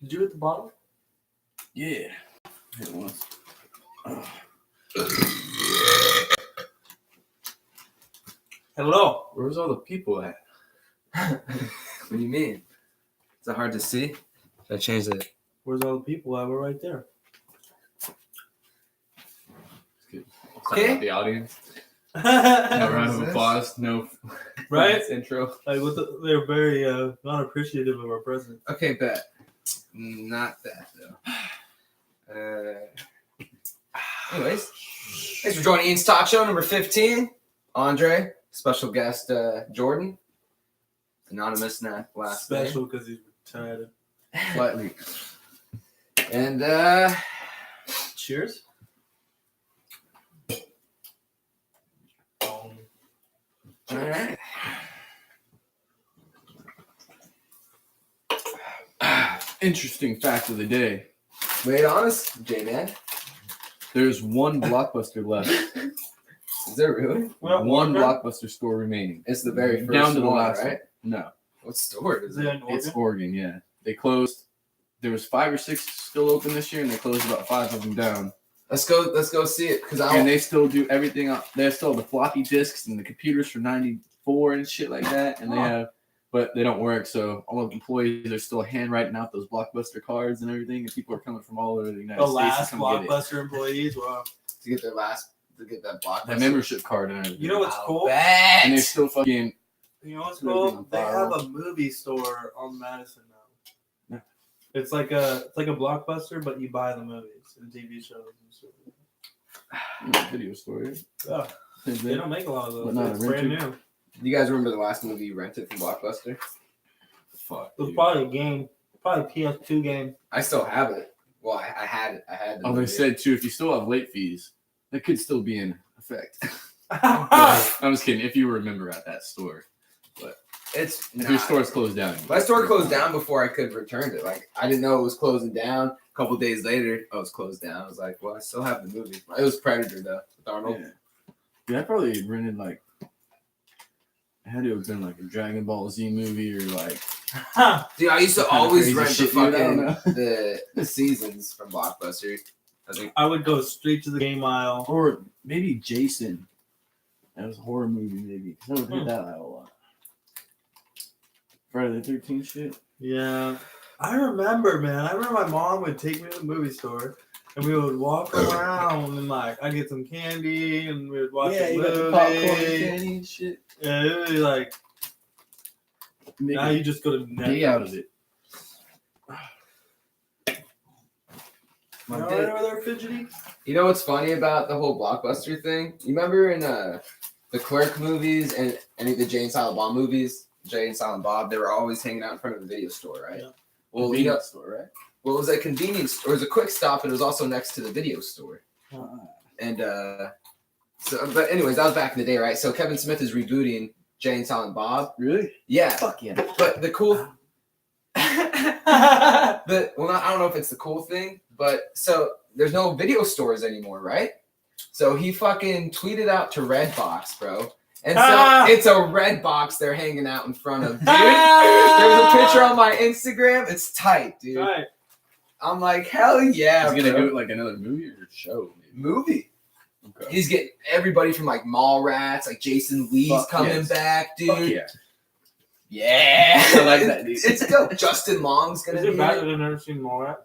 Did you hit the bottle? Yeah. Hit it once. Hello. Where's all the people at? What do you mean? Is it hard to see? Should I change it? Where's all the people at? We're right there. Okay. The audience. No No round of this? applause. No. Right? Intro. Like they're very not appreciative of our presence. Okay, bet. Not that though. Anyways, thanks for joining Ian's Talk Show number 15. Andre, special guest Jordan, anonymous last Special because he's retired. Slightly. name. And Cheers. all right. Interesting fact of the day. Wait on us, J-Man. There's one Blockbuster left. Is there really? One Blockbuster store remaining. It's the very first Down to the one, last right? one. No. What store Is is it it? in It's Oregon? Oregon, yeah. They closed. There was 5 or 6 still open this year, and they closed about 5 of them down. Let's go see it because And they still do everything. They still have the floppy disks and the computers from '94 and shit like that. And they have, but they don't work. So all the employees are still handwriting out those Blockbuster cards and everything. And people are coming from all over the United The States last to come get it. Blockbuster employees. Wow. to get that block. That membership card and everything. You know what's cool? And they still fucking. You know what's Everything cool? on They file. have a movie store on Madison now. Yeah. It's like a Blockbuster, but you buy the movies and TV shows and stuff. Video store. Yeah. Yeah. They Same don't make a lot of those. But not It's a brand rented? new. Do you guys remember the last movie you rented from Blockbuster? Fuck. It was dude. probably a game. Probably a PS2 game. I still have it. Well, I had it. I had the Oh, they movie. said too, if you still have late fees, that could still be in effect. I'm just kidding. If you remember at that store, It's if your store's closed down, My store closed down before I could return it. Like I didn't know it was closing down. A couple days later, oh, it's closed down. I was like, well, I still have the movie. It was Predator though, with Arnold. Yeah, I probably rented like. It had to have been like a Dragon Ball Z movie or like. Dude, I used to What kind of always crazy rent the shit, dude? I don't fucking the seasons from Blockbuster. I think I would go straight to the game aisle. Or maybe Jason. That was a horror movie, maybe. 'Cause I would hit that aisle a lot. Friday the 13th shit. Yeah. I remember, man. I remember my mom would take me to the movie store and we would walk around and like I'd get some candy and we would watch a you movie. got the popcorn and candy and shit. Yeah, it would be like Make now a you just go to day out of it. my You day- know they're fidgety? You know what's funny about the whole Blockbuster thing? You remember in the Clerk movies and any of the Jay and Silent Bob movies? Jay and Silent Bob, they were always hanging out in front of the video store, right? Yeah. Well, you know, Convenience store, right? well, it was a convenience store. It was a quick stop, and it was also next to the video store. And but anyways, that was back in the day, right? So Kevin Smith is rebooting Jay and Silent Bob. Really? Yeah, Fuck yeah. but the cool, I don't know if it's the cool thing, but so there's no video stores anymore, right? So he fucking tweeted out to Redbox, bro. And so it's a Redbox they're hanging out in front of, dude. There's a picture on my Instagram. It's tight, dude. Right. I'm like, hell yeah, He's gonna bro. do it like another movie or show, maybe. Movie. Okay. He's getting everybody from like Mallrats, like Jason Lee's Fuck coming yes. back, dude. Fuck yeah. Yeah. I like that, dude. It's dope. Justin Long's gonna Is be it in bad it. that I've never seen Mallrats?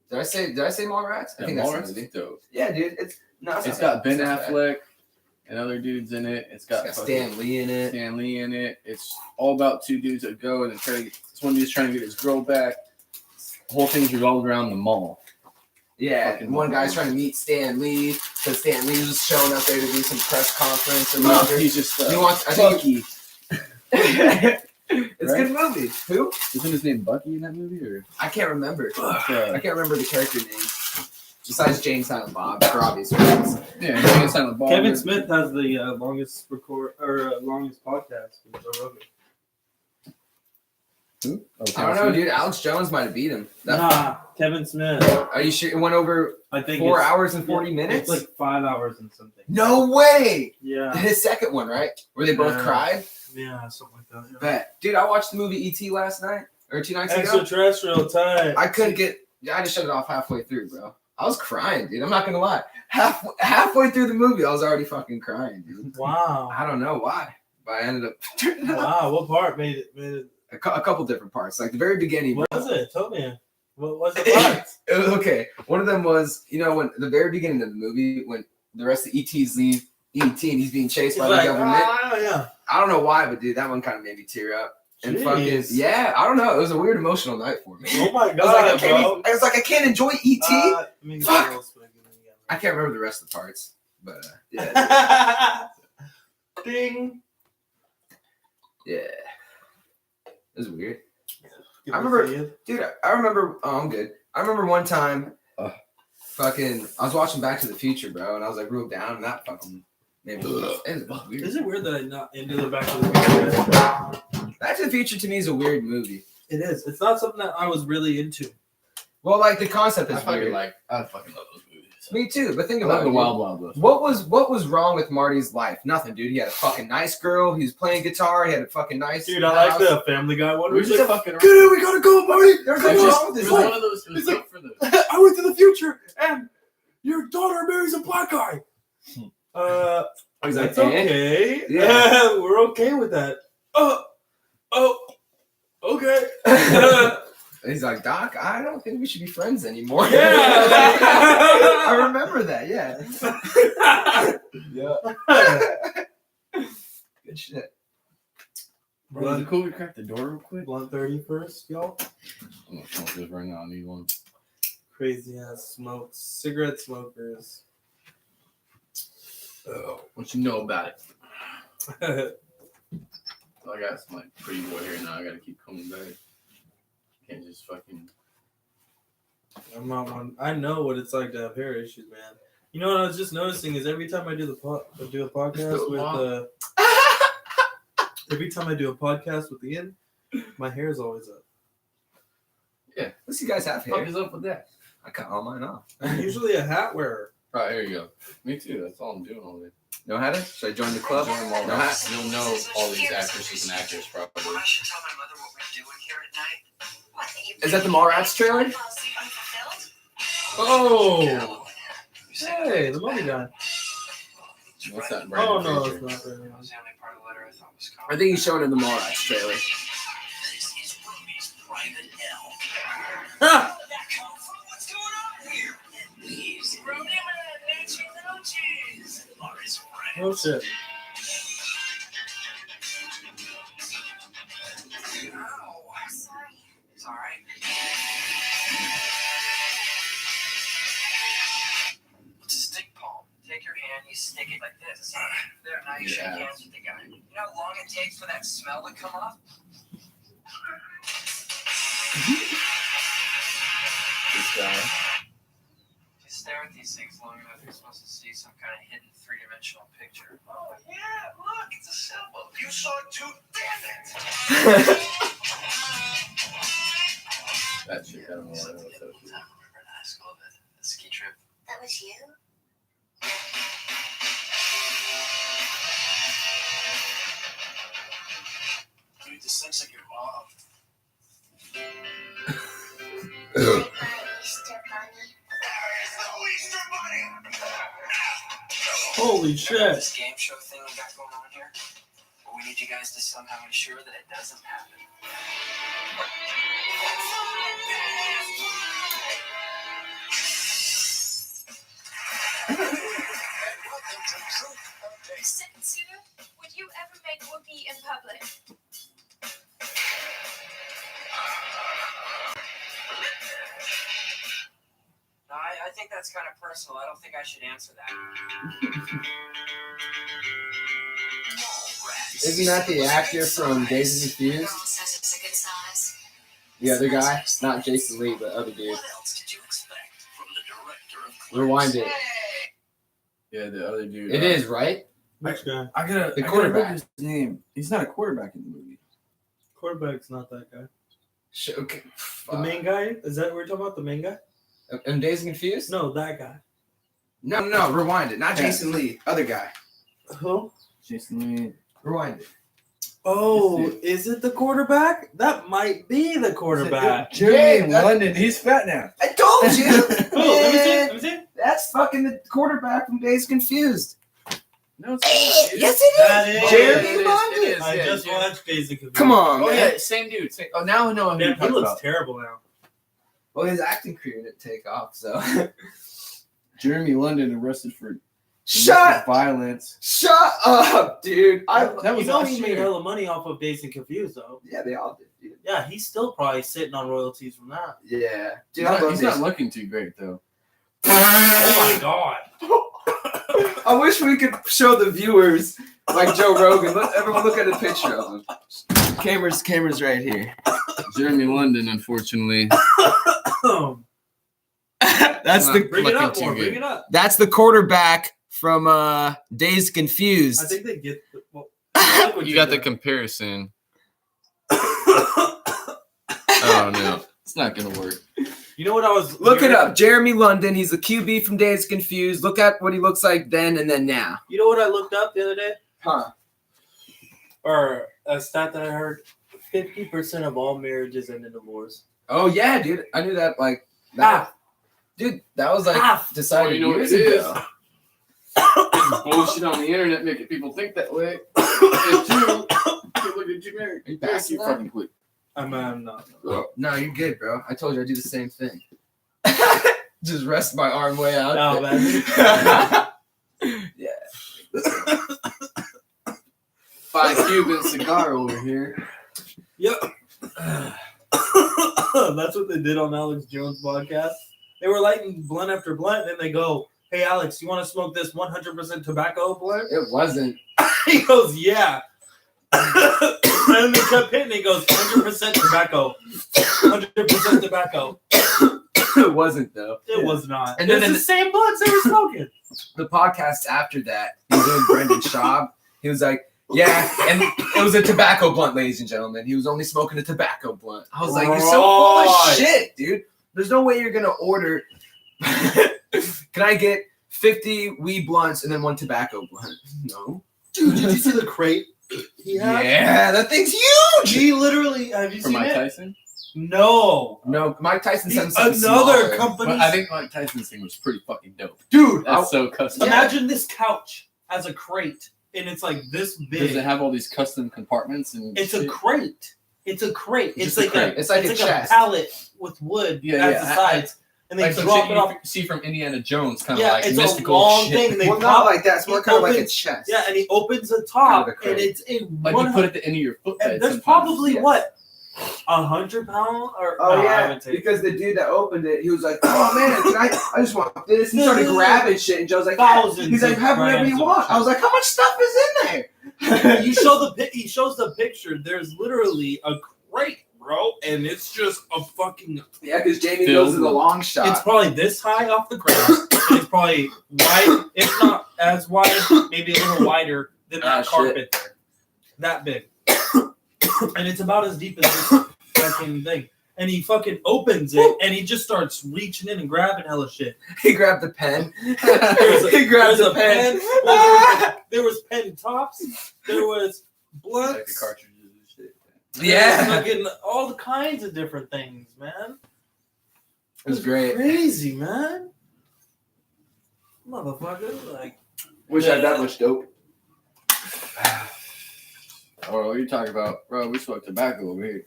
Did I say Mallrats? I Yeah, think that's Mallrats the movie. is dope. Yeah, dude. It's It's not got Ben not bad. Affleck and other dudes in it. It's got, It's got fucking Stan Lee in it. Stan Lee in it. It's all about 2 dudes that go and try to get. This one dude's trying to get his girl back. The whole thing's revolved around the mall. Yeah, Fucking and one guy's Mallrats. trying to meet Stan Lee because Stan Lee was showing up there to do some press conference or No, whatever. he's just He wants. I think Bucky. it's a good movie. Who? Isn't his name Bucky in that movie? Or I can't remember. I yeah, can't remember the character names. Besides Jane Silent Bob, for obvious reasons. Jay and Silent Bob. Kevin Smith has the longest longest podcast with Joe Rogan. Who? Oh, I don't know, dude. Alex Jones might have beat him. Nah, Kevin Smith. Are you sure it went over I think 4 it's- hours and 40 minutes? It's like 5 hours and something. No way! Yeah. His second one, right? Where they both Yeah. cried? Yeah, something like that. Yeah. Bet. Dude, I watched the movie E.T. last night. or 2 nights ago. Extraterrestrial time. I couldn't get. I just shut it off halfway through, bro. I was crying, dude. I'm not gonna lie. Halfway through the movie, I was already fucking crying, dude. Wow. I don't know why, but I ended up turning it off. Wow. What part made it? A couple different parts, like the very beginning. What bro. was it? Tell me. What was the parts? Okay, one of them was, when the very beginning of the movie, when the rest of ETs leave ET and he's being chased by the government. Yeah. I don't know why, but dude, that one kind of made me tear up. And Jeez. fucking I don't know. It was a weird emotional night for me. Oh my I god, bro. was like, I can't enjoy ET. Let me get Fuck. a little swig in again. I can't remember the rest of the parts, but yeah, Ding. yeah, it was weird. Give I me remember- a second. Dude, I remember. Oh, I'm good. I remember one time, I was watching Back to the Future, bro, and I was like real down, and that fucking made me. It was weird. Is it weird that I'm not into the Back to the Future? Back to the Future to me is a weird movie. It is. It's not something that I was really into. Well, like the concept I is fucking weird. I fucking love those movies. Me too, but think I about love it. the dude. Wild Wild West. What was wrong with Marty's life? Nothing, dude. He had a fucking nice girl. He was playing guitar. He had a fucking nice. Dude, I like house. the Family Guy one. We He's just like, fucking. "Get it, we gotta go, Marty. There's Come nothing on." wrong with It this. was Like, one of those. It was He's like- built for those. I went to the future, and your daughter marries a black guy. He's like, That's okay. Yeah. We're okay with that. Okay. He's like, Doc, I don't think we should be friends anymore. Yeah. I remember that. Yeah. Yeah. Good shit. Bro, is it cool we crack the door real quick? Blunt 31st, y'all. I'm gonna smoke this right now. I need one. Crazy ass smokes. Cigarette smokers. Oh, what you know about it? I got some like pretty boy hair now. I gotta keep coming back. Can't just fucking. I'm not one. I know what it's like to have hair issues, man. You know what I was just noticing is every time I do a podcast Still with long. every time I do a podcast with Ian, my hair is always up. Yeah. Let's you guys have What hair. is up with that? I cut all mine off. I'm usually a hat wearer. Right, here you go. Me too. That's all I'm doing all day. No hat? Should I join the club? Join them all No right. hat. You'll know all these actresses and actors probably. I should tell my mother what we're doing here at night. Is that the Mallrats trailer? Oh, hey, the mummy guy. What's that? Oh Brandon no, Fraser? it's not very That nice. was the only part of the letter I thought was I think he's showing in the Mallrats trailer. This is Brody's private hell. Ha! Where did that come from? What's going on here? These Brody man, Nancy Roaches are his friends. Oh shit. Ow. Sorry. It's all right. It's a stick palm. Take your hand, you stick it like this. There, now you shake Yeah. hands with the guy. You know how long it takes for that smell to come off? This guy. If you stare at these things long enough, you're supposed to see some kind of hidden three-dimensional picture. Oh, yeah, look, it's a symbol. You saw it too, damn it! That shit. I don't know what Something that that was. I remember in high school, the ski trip. That was you? Dude, this looks like your mom. My Easter bunny. There's the Easter Bunny! Holy shit. This game show thing we got going on here, but we need you guys to somehow ensure that it doesn't happen. Sue, would you ever make whoopee in public? No, I think that's kind of personal. I don't think I should answer that. Isn't that the actor from Dazed and Confused? Says it's a good size. The other guy? Not Jason Lee, but other dude. What else did you expect from the director of Clerks? Rewind it. Yeah, the other dude. It is, right? Which guy? I gotta. The I gotta quarterback. remember his name. He's not a quarterback in the movie. Quarterback's not that guy. Okay. The main guy? Is that what we're talking about? The main guy? And Dazed and Confused? No, that guy. No, rewind it. Not Yeah. Jason Lee. Other guy. Who? Jason Lee. Rewind it. Oh, Yes, dude. is it the quarterback? That might be the quarterback. Jeremy in that- London, he's fat now. I told you. Oh, let me see. Man, Let me see. that's fucking the quarterback from Days Confused. No, it's not. dude. Yes, it That is. is. Jeremy It is, London. it is. I Yeah, just Jeremy. watched Days of Confused. Come on, Oh man. yeah, same dude. Same. Oh, now I know who Man, you're he talking looks about. terrible now. Well, his acting career didn't take off, so. Jeremy London arrested for Shut violence. up, dude. That was you know last he made year. hella money off of Days and Confused, though. Yeah, they all did, dude. Yeah, he's still probably sitting on royalties from that. Yeah. He's, Dude, I not, love he's this. not looking too great though. Oh my god. I wish we could show the viewers like Joe Rogan. Everyone look at a picture of him. Camera's right here. Jeremy London, unfortunately. That's the Bring it up Looking more. too Bring good. it up. that's the quarterback from Days Confused. I think they get. Well, I like what You you're got the doing. comparison. Oh no, it's not gonna work. You know what I was. Look it hearing? up. Jeremy London. He's the QB from Days Confused. Look at what he looks like then and then now. You know what I looked up the other day? Huh. Or a stat that I heard: 50% of all marriages end in divorce. Oh yeah, dude. I knew that like that. Dude, that was like Half. decided Oh, you know what years it is? ago. Bullshit on the internet making people think that way. And two, look at you married. Are you Thank passing you that? fucking quick. I'm not. No, you're good, bro. I told you I do the same thing. Just rest my arm way out. No, man. Yeah. 5 Cuban cigar over here. Yep. That's what they did on Alex Jones' podcast. They were lighting blunt after blunt, and then they go, "Hey, Alex, you want to smoke this 100% tobacco blunt?" It wasn't. He goes, "Yeah." And they kept hitting. He goes, "100% tobacco, 100% tobacco." It wasn't though. It was not. And And then it's the same blunts they were smoking. The podcast after that, he was doing Brendan Schaub. He was like, "Yeah," and it was a tobacco blunt, ladies and gentlemen. He was only smoking a tobacco blunt. I was like, "You're so full of Right. shit, dude. There's no way you're gonna order. Can I get 50 weed blunts and then one tobacco blunt? No. Dude, did you see the crate he had? Yeah, that thing's huge. He literally, have you For seen Mike it? Tyson? No. No, Mike Tyson He's sent something another smaller. company. But I think Mike Tyson's thing was pretty fucking dope. Dude, That's so custom. imagine this couch as a crate, and it's like this big. Does it have all these custom compartments and It's a shit? crate. It's a crate. It's Just a like crate. It's like a chest. pallet with wood Yeah, as yeah. the sides, and they Like some drop shit it you off. see from Indiana Jones, kind of Yeah, like it's mystical a long shit. thing. And they Well, pop, not like that. It's more it kind of like a opens- chest. Yeah, and he opens the top, Kind of a crate. and it's a Like you put at the end of your foot And pad there's sometimes. probably Yes. what 100 pounds or Oh no, I yeah, would say- because the dude that opened it, he was like, "Oh man, I just want this." He started grabbing shit, and Joe's like, Thousands "He's like, of have whatever grams you of want." I was like, "How much stuff is in there?" you show he shows the picture. There's literally a crate, bro, and it's just a fucking. Yeah, because Jamie Filled goes to the with- long It's shot. probably this high off the ground. And it's probably wide, if not as wide, maybe a little wider than Ah, that shit. carpet there. That big, and it's about as deep as this fucking thing. And he fucking opens it, and he just starts reaching in and grabbing hella shit. He grabbed the pen. There's he grabbed there's the pen. There was pen tops. There was blunts. Like the cartridges and shit. There's Yeah, fucking all kinds of different things, man. it was great. Crazy, man. Motherfucker, like. Wish I had that much dope. Oh, what are you talking about? Bro, we smoke tobacco over here.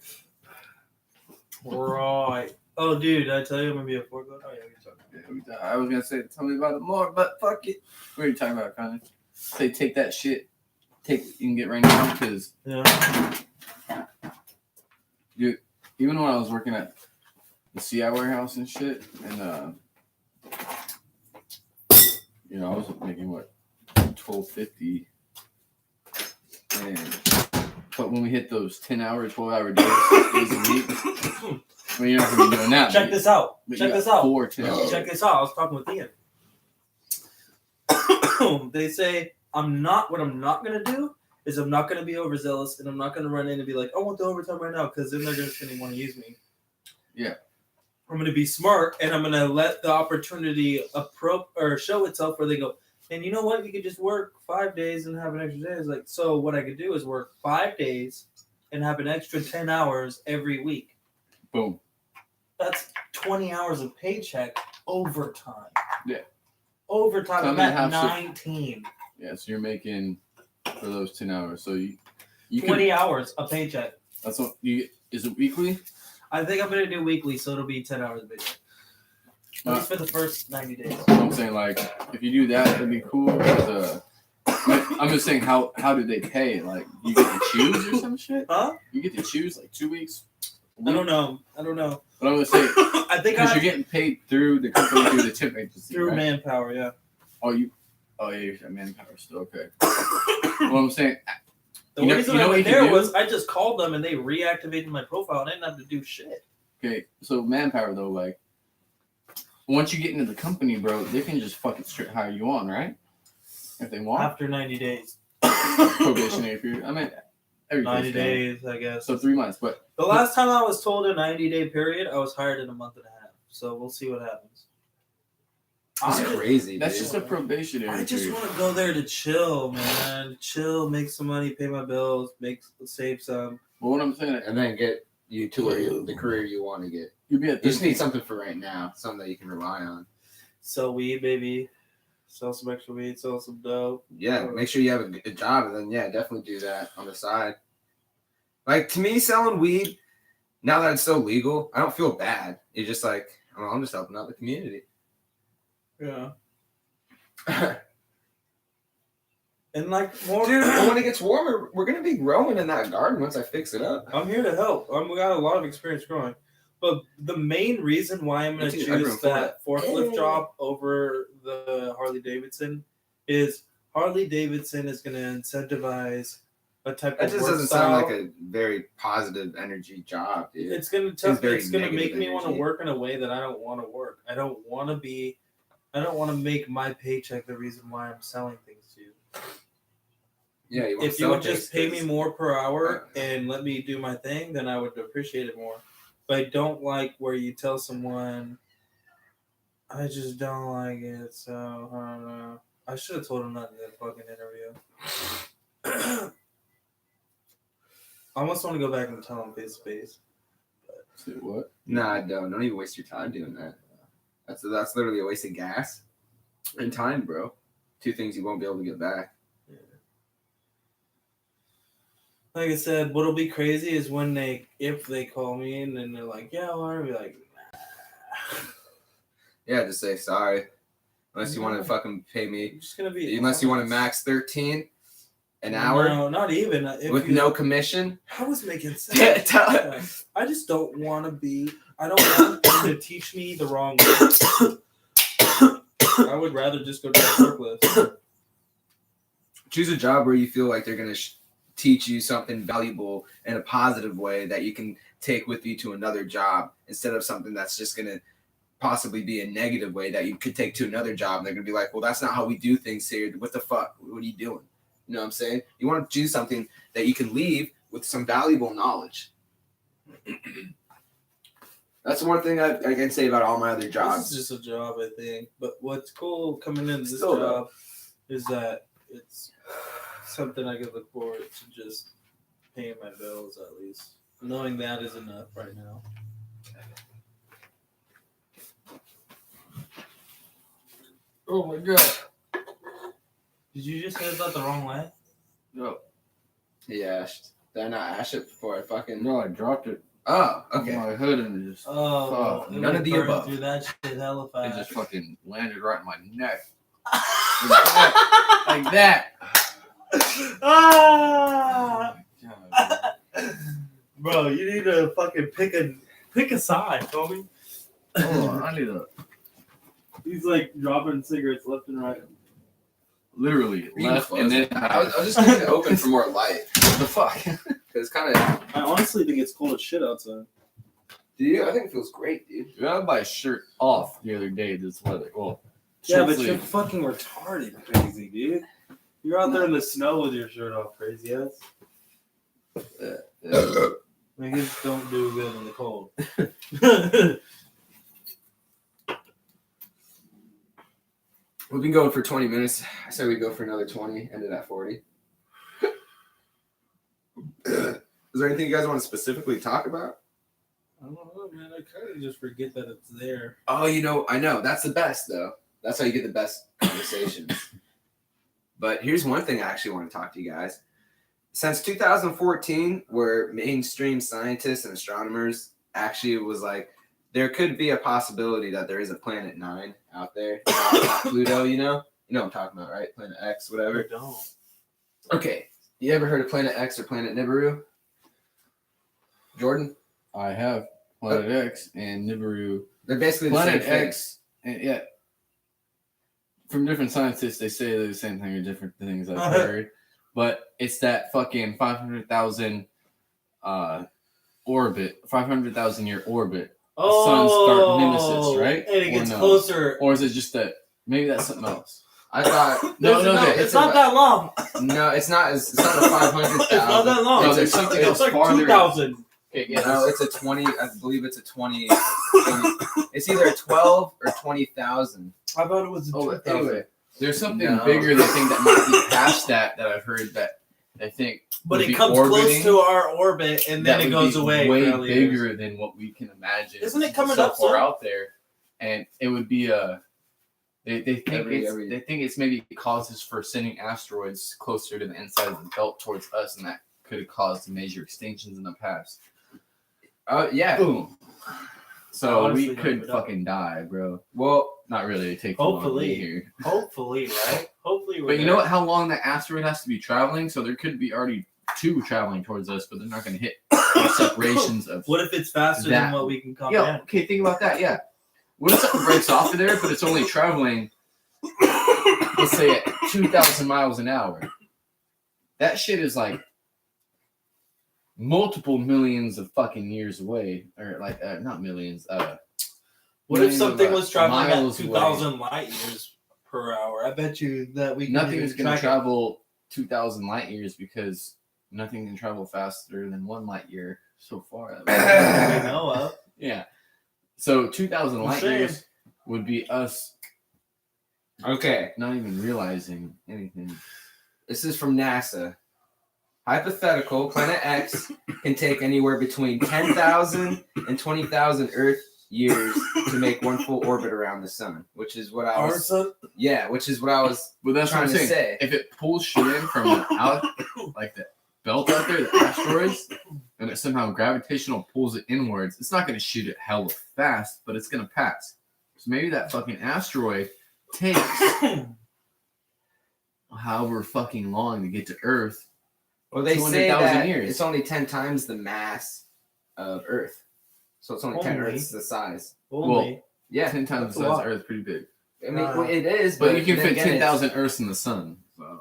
Right. Oh, dude, did I tell you I'm gonna be a forklift? Oh, yeah, we talking. I was gonna say, tell me about it more, but fuck it. What are you talking about, Connor? Say, take that shit. You can get right now, because Yeah. even when I was working at the CI warehouse and shit, and I was making what, $12.50, but when we hit those 10-hour, 12-hour days a week, well, you're not gonna be doing that. Check this out. But Check you this got out. 4 10-hour. Check this out. I was talking with Ian. They say what I'm not gonna do is I'm not gonna be overzealous, and I'm not gonna run in and be like, I want the overtime right now, because then they're just gonna want to use me. Yeah. I'm gonna be smart, and I'm gonna let the opportunity show itself where they go, And you know what? You could just work 5 days and have an extra day. It's like, so what I could do is work 5 days and have an extra 10 hours every week. Boom. That's 20 hours of paycheck overtime. Yeah. Overtime. Time I'm and a at half 19. Yeah, so you're making for those 10 hours. So you 20 can, hours a paycheck. that's what you is it weekly? I think I'm going to do weekly, so it'll be 10 hours a paycheck. At least for the first 90 days. So I'm saying like if you do that, that'd be cool. Because, I'm just saying how do they pay? Like you get to choose or some shit? Huh? You get to choose like 2 weeks. I don't know. But I'm gonna say I think because I you're getting paid through the company through the tip agency. through right? Manpower, yeah. Oh yeah, you're at Manpower still okay. Well, I'm saying The You know- reason you know I what went you can there do? was I just called them and they reactivated my profile. I didn't have to do shit. okay, so Manpower though, like once you get into the company, bro, they can just fucking straight hire you on, right? If they want. After 90 days. Probationary period. I mean, every 90 place can. days, I guess. So 3 months, but The last time I was told a 90-day period, I was hired in a month and a half. So we'll see what happens. That's I- crazy. that's dude. just a probationary I just period. want to go there to chill, man. Chill, make some money, pay my bills, save some. But what I'm saying, and then get you to where the career you want to get. you'll be at You just this. need something for right now, something that you can rely on. Sell weed, baby. Sell some extra weed, sell some dope. Yeah, make sure you have a job, and then definitely do that on the side. Like to me, selling weed now that it's so legal, I don't feel bad. It's just like I'm just helping out the community. Yeah. And like more, Dude, when it gets warmer, we're gonna be growing in that garden once I fix it up. I'm here to help. We got a lot of experience growing. But the main reason why I'm going to Me too. I grew choose in Florida. that forklift job over the Harley Davidson is Harley Davidson is going to incentivize a type That of just work doesn't style. sound like a very positive energy job, dude. It's going Seems to very it's going to make negative me want to energy. work in a way that I don't want to work. I don't want to make my paycheck the reason why I'm selling things to you. Yeah, you want If to you sell would just things pay me 'cause- more per hour and let me do my thing, then I would appreciate it more. But I don't like where you tell someone, I just don't like it, so I don't know. I should have told him that in that fucking interview. I almost want to go back and tell him face to face. Say what? Nah, I don't. Don't even waste your time doing that. That's literally a waste of gas and time, bro. 2 things you won't be able to get back. Like I said, what'll be crazy is if they call me and then they're like, yeah, well, I'll be like, Yeah, just say sorry. Unless you want No. to fucking pay me. I'm just gonna be. Unless you want to honest. max 13 an hour No, not even. If with you- no commission. I was making sense. Tell- Yeah. I just don't want to be. I don't want them to teach me the wrong way. I would rather just go to a forklift. Choose a job where you feel like they're going to teach you something valuable in a positive way that you can take with you to another job instead of something that's just going to possibly be a negative way that you could take to another job. And they're going to be like, well, that's not how we do things here. What the fuck? What are you doing? You know what I'm saying? You want to choose something that you can leave with some valuable knowledge. That's one thing I can say about all my other This jobs. is just a job, I think. But what's cool coming into this Still, job is that it's something I can look forward to just paying my bills at least. Knowing that is enough right now. Oh my god. Did you just hit that the wrong way? No, He ashed. Did I not ash it before I fucking... no, I dropped it Oh, on okay. my hood and it just Oh, Fuck. it None of the burned above. Through that shit hella it fast. just fucking landed right in my neck. Like that. Ah! God. Bro, you need to fucking pick a side, homie. Hold on, I need to He's like dropping cigarettes left and right. literally left and then I was just leaving it open for more light. what the fuck? Because kind of... I honestly think it's cold as shit outside. Do you? I think it feels great, dude. Dude, I had my shirt off the other day this weather. Well, Yeah, short but sleeve. you're fucking retarded, crazy dude. You're out there in the snow with your shirt off, crazy ass. Yeah. Niggas don't do good in the cold. We've been going for 20 minutes. I said we'd go for another 20. Ended at 40. Is there anything you guys want to specifically talk about? I don't know, man. I kind of just forget that it's there. Oh, I know. That's the best, though. That's how you get the best conversations. But here's one thing I actually want to talk to you guys. Since 2014, where mainstream scientists and astronomers actually was like, there could be a possibility that there is a Planet 9 out there, not Pluto, you know? You know what I'm talking about, right? Planet X, I whatever. don't. Okay. You ever heard of Planet X or Planet Nibiru? Jordan? I have Planet X and Nibiru. They're basically the Planet same thing. X, and yeah. From different scientists, they say they're the same thing or different things I've heard. But it's that fucking 500,000 orbit, 500,000 year orbit. Sun's dark nemesis, right? And it Or gets no? closer. Or is it just that? Maybe that's something else. I thought No, it's not that long. no, it's not. It's not a 500,000. It's not that long. No, there's something it's else like farther. 2,000. Okay, yeah. No, it's a 20. I believe it's a 20. It's either a 12 or 20,000. I thought it was a Oh, 2,000. anyway, there's something No. bigger. They think that might be past that I've heard that they think. But would it be comes close orbiting, to our orbit and then that it would goes be away. way for years. bigger than what we can imagine. Isn't it coming so up far soon? out there? And it would be a. They think they think it's maybe causes for sending asteroids closer to the inside of the belt towards us, and that could have caused major extinctions in the past. Oh yeah. Boom. So Honestly, we don't could give it up. fucking die, bro. Well, Not really. It takes too long to Hopefully. be here. Hopefully, right? Hopefully, we're But you there. know what? How long that asteroid has to be traveling? So there could be already two traveling towards us, but they're not going to hit separations of. What if it's faster That- than what we can Yeah. comprehend? Okay. Think about that. Yeah. What if something breaks off of there, but it's only traveling, let's say at 2,000 miles an hour? That shit is like multiple millions of fucking years away, or like not millions. What if millions something of, was traveling at miles 2,000 light years per hour? I bet you that we can Nothing even is going to track it. travel 2,000 light years because nothing can travel faster than 1 light year so far. that we know of. Yeah. So 2,000 I'm light saying. years would be us okay. not even realizing anything. This is from NASA. Hypothetical, Planet X can take anywhere between 10,000 and 20,000 Earth years to make one full orbit around the sun, which is what I Our was. sun, Yeah, which is what I was But that's what trying I'm to saying. say. If it pulls shit in from the out, like the belt out there, the asteroids, and it somehow gravitational pulls it inwards, it's not going to shoot it hella fast, but it's going to pass. So maybe that fucking asteroid takes however fucking long to get to Earth. Well, they say 200,000 that years. it's only 10 times the mass of Earth, so it's only 10 Only? Earths the size. only. Yeah, 10 times That's the a size lot. of Earth, pretty big. I mean well, it is, But you can then fit again, 10,000 Earths in the sun. So.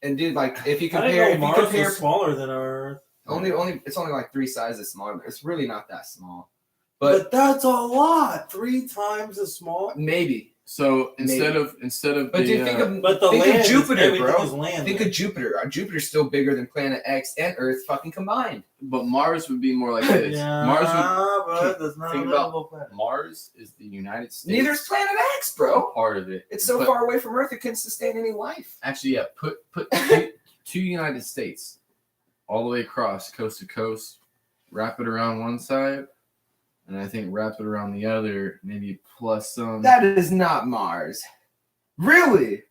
And dude, like if you I compare, didn't if know you Mars compare, was smaller than our Earth. only it's only like 3 sizes smaller. It's really not that small, But, but that's a lot. 3 times as small. maybe. So instead Maybe. of But the, dude, think of But the think land of Jupiter, everything bro. is land. Think of Jupiter. Jupiter's still bigger than Planet X and Earth fucking combined. but Mars would be more like this. yeah, Mars but that's not a think about- livable planet. Mars is the United States. Neither is Planet X, a bro. part of it. It's so But far away from Earth it couldn't sustain any life. Actually, yeah. Put two United States all the way across coast to coast. Wrap it around one side, and I think wrap it around the other. Maybe plus some. That is not Mars. Really?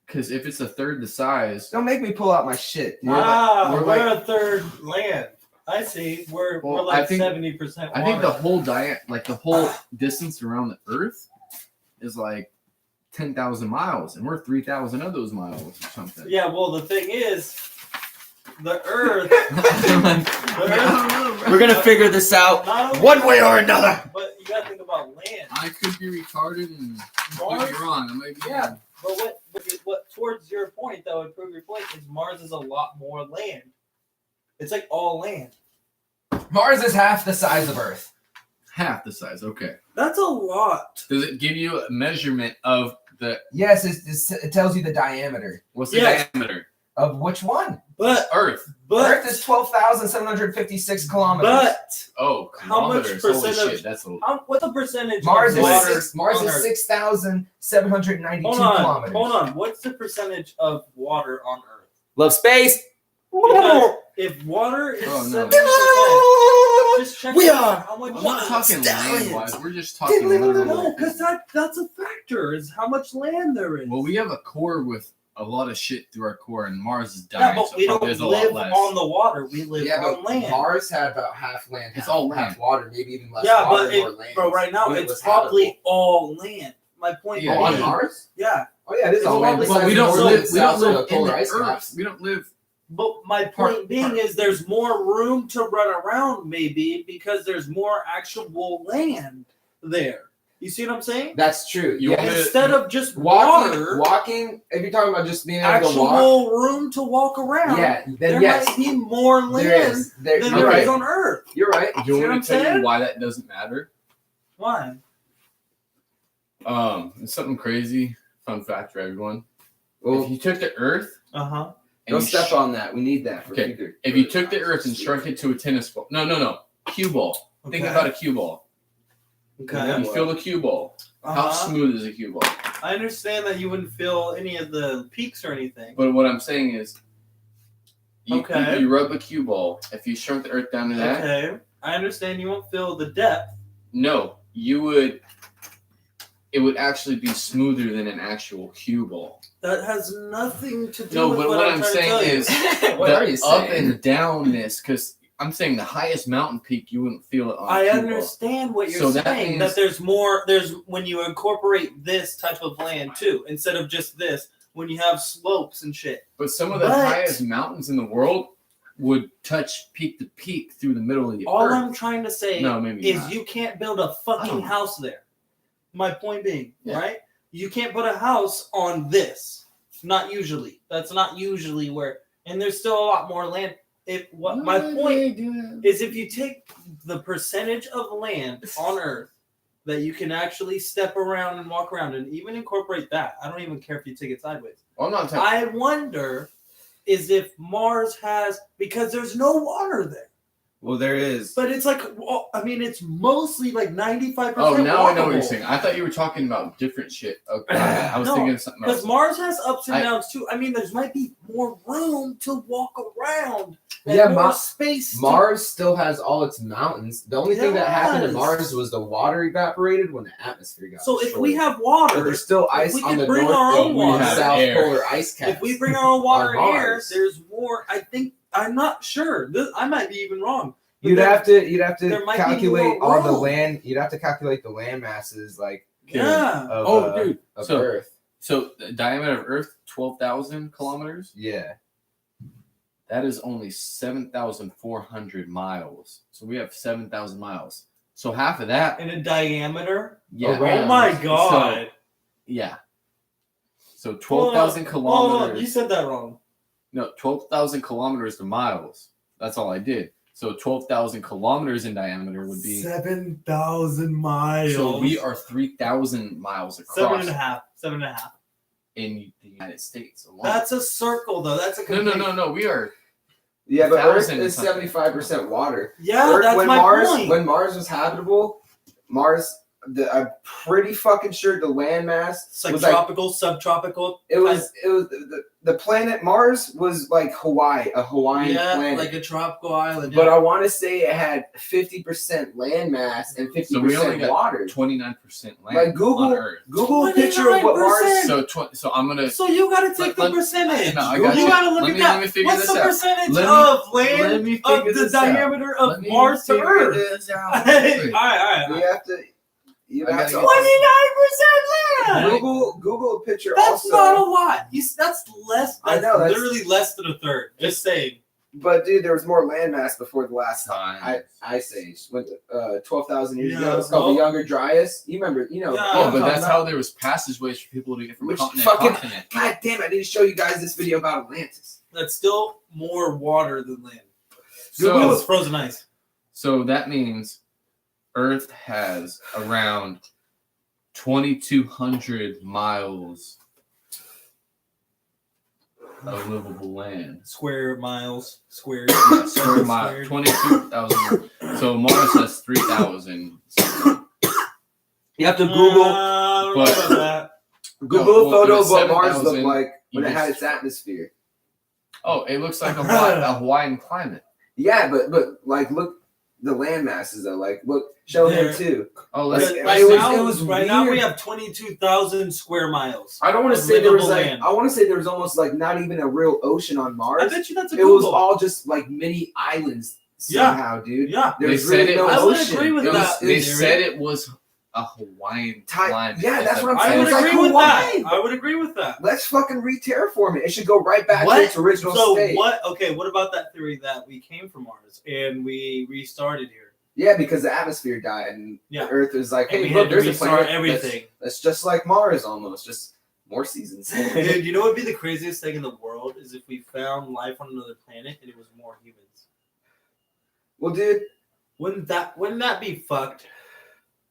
Because if it's a third the size, Don't make me pull out my shit. We're like- we're, we're like- a third land. I see. We're Well, I like think- 70%. I think the water. whole the whole distance around the Earth is like 10,000 miles, and we're 3,000 of those miles or something. Yeah. Well, the thing is, the Earth. We're gonna figure this out Not only one way or another. But you gotta think about land. I could be retarded and Mars. might be wrong. I might be Yeah. But what towards your point that would prove your point is Mars is a lot more land. It's like all land. Mars is half the size of Earth. half the size. Okay. That's a lot. Does it give you a measurement of the Yes, it tells you the diameter what's the Yes. diameter? Of which one? But Earth. Earth is 12,756 kilometers. but Oh, How much kilometers. Holy percent of- shit, that's a what's the percentage Mars of water is Mars on is Earth? 6,792 Hold on, kilometers. hold on. What's the percentage of water on Earth? Love space. Because if water is Oh, no. 70%, just check We out are how much I'm not talking Stallions. land wise. We're just talking literally. No, because that's a factor. Is how much land there is. Well, we have a core with a lot of shit through our core, and Mars is yeah, dying. but so we probably don't there's a lot live less. on the water. We live Yeah, on but land. Mars had about half land, It's half, all half land. water, maybe even less Yeah, water, but more land. bro, right now When it it's was probably habitable. all land. My point Yeah, Oh, on being, Mars? yeah. Oh yeah, it is It's all all land. land. Well, we besides don't north live. and We don't south of live the in polar the ice Earth. caps. We don't live. But my Part- point being is there's more room to run around, maybe because there's more actual land there. You see what I'm saying? That's true. You Yeah. want me Instead of just Walking, water, walking. If you're talking about just being able to actual walk, room to walk around. yeah, then there yes, might be more land there is. There, than you're there right. is on Earth. You're right. Do you See what want I'm me to tell saying? you why that doesn't matter? Why? It's something crazy. Fun fact for everyone. Well, If you took the Earth Uh huh. and don't you step on that. We need that for Okay. future. if you took the Earth and shrunk it to a tennis ball, no, cue ball. Think about a cue ball. Okay. You feel a cue ball. How Uh-huh. smooth is a cue ball? I understand that you wouldn't feel any of the peaks or anything. But what I'm saying is, Okay. you rub a cue ball. If you shrunk the Earth down to that, Okay. I understand you won't feel the depth. no, you would. It would actually be smoother than an actual cue ball. That has nothing to do No, with but what what I'm I'm trying to tell saying you. is What the are you up saying? and downness. Because I'm saying the highest mountain peak, you wouldn't feel it on. I a cue ball. understand what you're So that saying. means- that there's more. There's when you incorporate this type of land too, instead of just this. When you have slopes and shit. But some of the But- highest mountains in the world would touch peak to peak through the middle of the All Earth. I'm trying to say No, maybe is not. you can't build a I fucking don't- house there. My point being, Yeah. right? You can't put a house on this. Not usually. That's not usually where. And there's still a lot more land. My point is if you take the percentage of land on Earth that you can actually step around and walk around and even incorporate that. I don't even care if you take it sideways. Well, I'm not talking. I wonder is if Mars has because there's no water there. Well, there is. But it's like I mean it's mostly like 95%. Oh, now I know what you're walkable. saying. I thought you were talking about different shit. Okay, I was No, thinking of something Because else. Mars has ups and I- downs too. I mean, there's might be more room to walk around. And Yeah, more Ma- space. to- Mars still has all its mountains. The only thing that happened to Yes. Mars was the water evaporated when the atmosphere got So if destroyed. we have But water, there's still if ice we on could the bring north our own and water- south air. polar ice caps. if we bring our own water On and air, Mars. there's more. I think I'm not sure. I might be even wrong. But You'd there- have to there might be calculate more all the room. land. You'd have to calculate the land masses like Yeah. of, Oh, dude. of So- Earth. So the diameter of Earth, 12,000 kilometers. Yeah. That is only 7,400 miles. So we have 7,000 miles. So half of that, In a diameter. yeah. Around. Oh my god. Yeah. So Hold on, 12,000 hold on, kilometers. you said that wrong. No, 12,000 kilometers to miles. That's all I did. So 12,000 kilometers in diameter would be. 7,000 miles. So we are 3,000 miles across 7.5. 7.5. in the United States alone. That's a circle, though. That's a no. We are. Yeah, but Earth 1,000 is something. 75% water. Yeah, Earth- that's when my Mars, point. When Mars was habitable, I'm pretty fucking sure the landmass It's like was like tropical, subtropical. it was the planet Mars was like Hawaii, a Hawaiian yeah, planet. like a tropical island. But yeah. I want to say it had 50% landmass and 50% So we only got water. 29% land Like Google, on Earth. Google a picture of what 29%. Mars. So I'm gonna. So you gotta take the Let- percentage. No, I you got you. gotta look Let at me- that. let me figure What's this the out. percentage Let of Let land me of figure the this out. diameter of Let me Mars to figure Earth? this out. all right. You have to. You I have gotta to. get 29% land. Google a picture. That's also, not a lot. That's less. I That's know, that's- literally less than a third. Just saying. But dude, there was more landmass before the last Time. ice age. When 12,000 years Yeah, ago, it's called well- the Younger Dryas. You remember? You know. Yeah. Yeah, I'm but talking that's about- how there was passageways for people to get from Which continent fucking- to continent. God damn! I need to show you guys this video about Atlantis. That's still more water than land. So- Google is frozen ice. So that means Earth has around 2,200 miles of livable land. Square miles. Squared. Square mile, 22,000. So Mars has 3,000. You have to Google I don't know but- about that. Google No, a well, photo it of was what Mars 7,000, looked like when it you had just- its atmosphere. Oh, it looks like a Hawaiian climate. Yeah, but like look the land masses though. Like look, show There- him too. Oh, Like, let's. it Right, was- now, it was right now we weird. have 22,000 square miles. I don't want to of say there was livable like land. I want to say there was almost like not even a real ocean on I Mars. bet you that's a It was Google. all just like mini islands Yeah. somehow, dude. Yeah. There's They said really it no was- I would ocean. agree with It was, that. they theory. said it was a Hawaiian climate. Yeah, that's what I'm I saying. would It's like agree with that. Hawaii. I would agree with that. Let's fucking re-terraform it. It should go right back What? to its original So state. what? Okay, what about that theory that we came from Mars and we restarted here? Yeah, because the atmosphere died and Yeah. the Earth is like, And hey, we look, had to there's a restart planet. everything. That's just like Mars almost, just more seasons. Dude, you know what would be the craziest thing in the world is if we found life on another planet and it was more humans. Well, dude, Wouldn't that be fucked?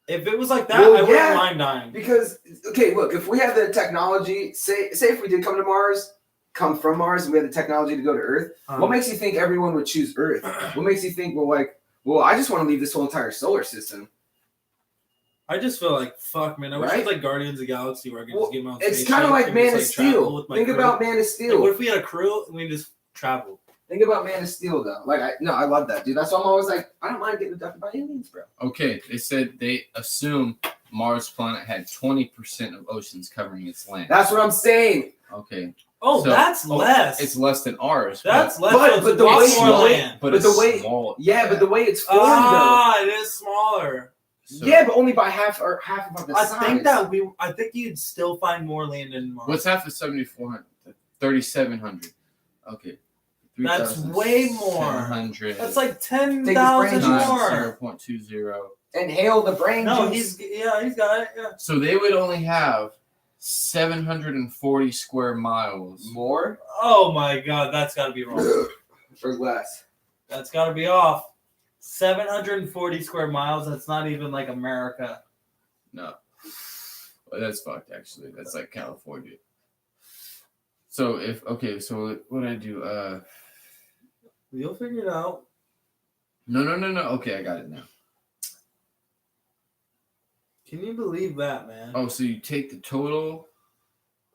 If it was like that, Well, I wouldn't yeah. mind dying. because okay, look, if we had the technology, say if we did come from Mars, and we had the technology to go to Earth, what makes you think everyone would choose Earth? What makes you think, well, I just want to leave this whole entire solar system? I just feel like fuck, man. I wish it Right? was like Guardians of the Galaxy where I could Well, just get my own It's spaceship kind of like and Man just, of travel Steel. with my Think crew. about Man of Like, Steel. what if we had a crew and we just traveled? Think about Man of Steel, though. I love that, dude. That's why I'm always like, I don't mind getting abducted by aliens, bro. Okay, they said they assume Mars planet had 20% of oceans covering its land. That's what I'm saying. Okay, Oh, So- that's less. it's less than ours. That's less. but- so but it's the way way- more the way- land. but but it's the way- small. Yeah, but the way it's formed, It is smaller. So though. Yeah, but only by half of the I size. think you'd still find more land in Mars. What's half of 7,400? 3,700. Okay. That's way more. 3,700. That's like brain 10,000 juice. more. 0.20. Inhale the brain No, juice. he's got it. Yeah. So they would only have 740 square miles. More Oh my god, that's got to be wrong. or less. That's got to be off. 740 square miles. That's not even like America. No. Well, that's fucked, actually. That's like California. So so what I do? You'll figure it out. No. Okay, I got it now. Can you believe that, man? Oh, so you take the total.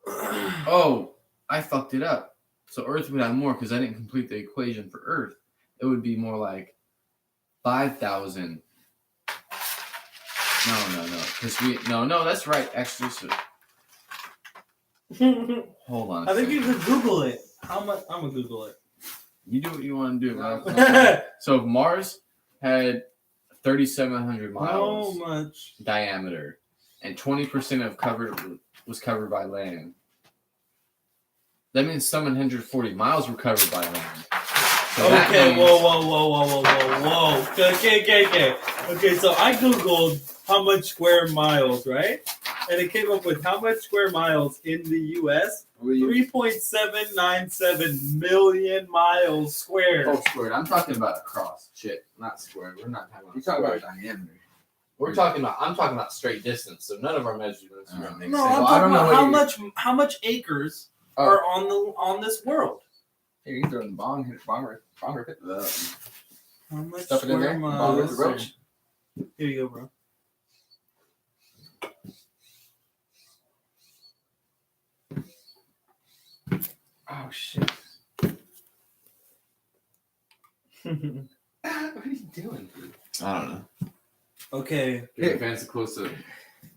Oh, I fucked it up. So Earth would have more because I didn't complete the equation for Earth. It would be more like 5,000. No. Because no, that's right. Actually, so hold on. I think you could Google it. How much? I'm gonna Google it. You do what you want to do, man. So Mars had 3,700 How miles much? diameter, and 20% was covered by land. That means 740 miles were covered by land. So that Okay, means- whoa. Okay, so I Googled how much square miles, right? And it came up with how much square miles in the U.S. 3.797 million miles square. Oh, squared. I'm talking about across. Shit, not squared. We're not talking about. You're talking about squared. diameter. I'm talking about straight distance. So none of our measurements are gonna make No, sense. I'm Well, I talking don't know about what how much acres Oh. are on this world. Here, you can throw in the bong. Hit bong rip it. How much Stuff it in there. square Bong rip miles? the roach. Here you go, bro. Oh shit! What are you doing, dude? I don't know. Okay, Get fancy close to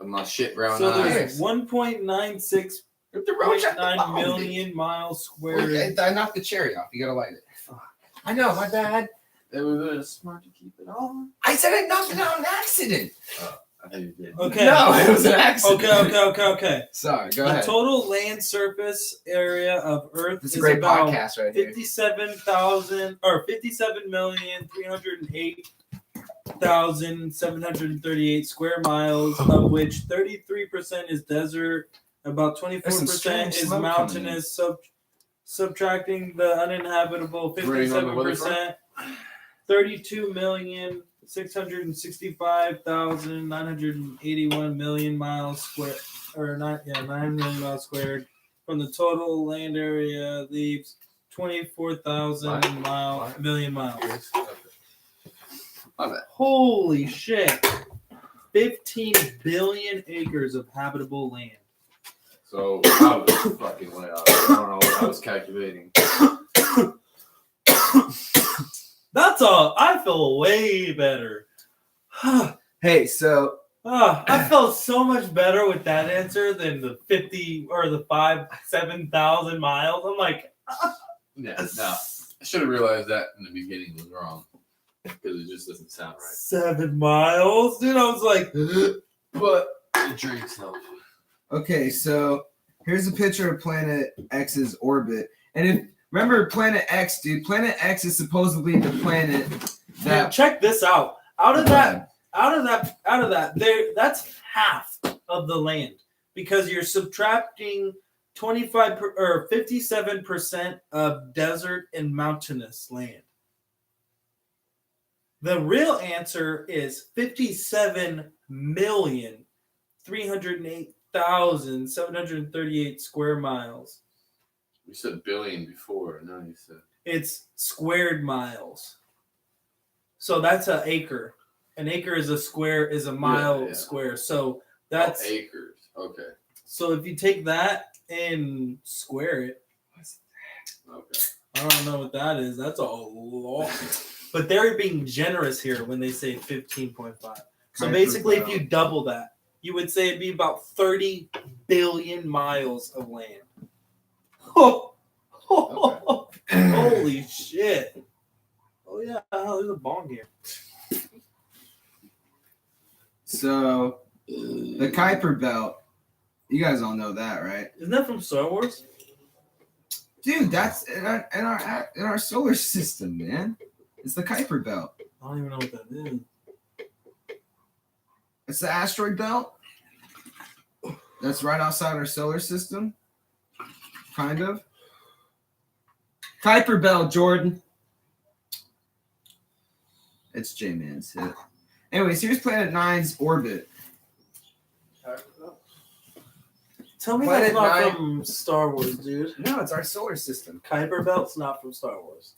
my shit brown so eyes. there's 1.96 Rip the roach out the 0.9 bong, dude. million miles squared. Okay, I knocked the cherry off. You gotta light it. I know, my bad. It was smart to keep it on. I said I knocked it out on accident. I think you did. Okay. No, it was an accident. Okay. Sorry, go The ahead. total land surface area of Earth This is is a great about podcast right here. 57,308,738 square miles, of which 33% is desert, about There's some 24% strange is smoke mountainous, subtracting the uninhabitable Raining on the 57%, 32,665,981 million miles square, 9 million miles squared. from the total land area leaves 24,000 million miles. My bad. Holy shit. 15 billion acres of habitable land. So I was fucking way off. I don't know what I was calculating. That's all. I feel way better. Hey, so I felt so much better with that answer than the 50 or the 7,000 miles. I'm like, Yeah, no. I should have realized that in the beginning was wrong. Because it just doesn't sound right. 7 miles? Dude, I was like, But the drinks help. okay, so here's a picture of Planet X's orbit. And if remember Planet X, dude, Planet X is supposedly the planet dude, that check this out. Out of that, that's half of the land because you're subtracting 57% of desert and mountainous land. The real answer is 57,308,738 square miles. You said billion before, now you said. It's squared miles. So that's an acre. An acre is a square, is a mile yeah. square. So that's acres. Okay. so if you take that and square it, Okay. I don't know what that is. That's a lot. But they're being generous here when they say 15.5. So basically, if you double that, you would say it'd be about 30 billion miles of land. Holy shit. Oh, yeah. Oh, there's a bong here. so the Kuiper Belt, you guys all know that, right? Isn't that from Star Wars? Dude, that's in our solar system, man. It's the Kuiper Belt. I don't even know what that is. It's the asteroid belt. That's right outside our solar system. Kind of. Kuiper Belt, Jordan. It's J-Man's hit. Anyways, here's Planet 9's orbit. Tell me Planet that's not 9. from Star Wars, dude. No, it's our solar system. Kuiper Belt's not from Star Wars.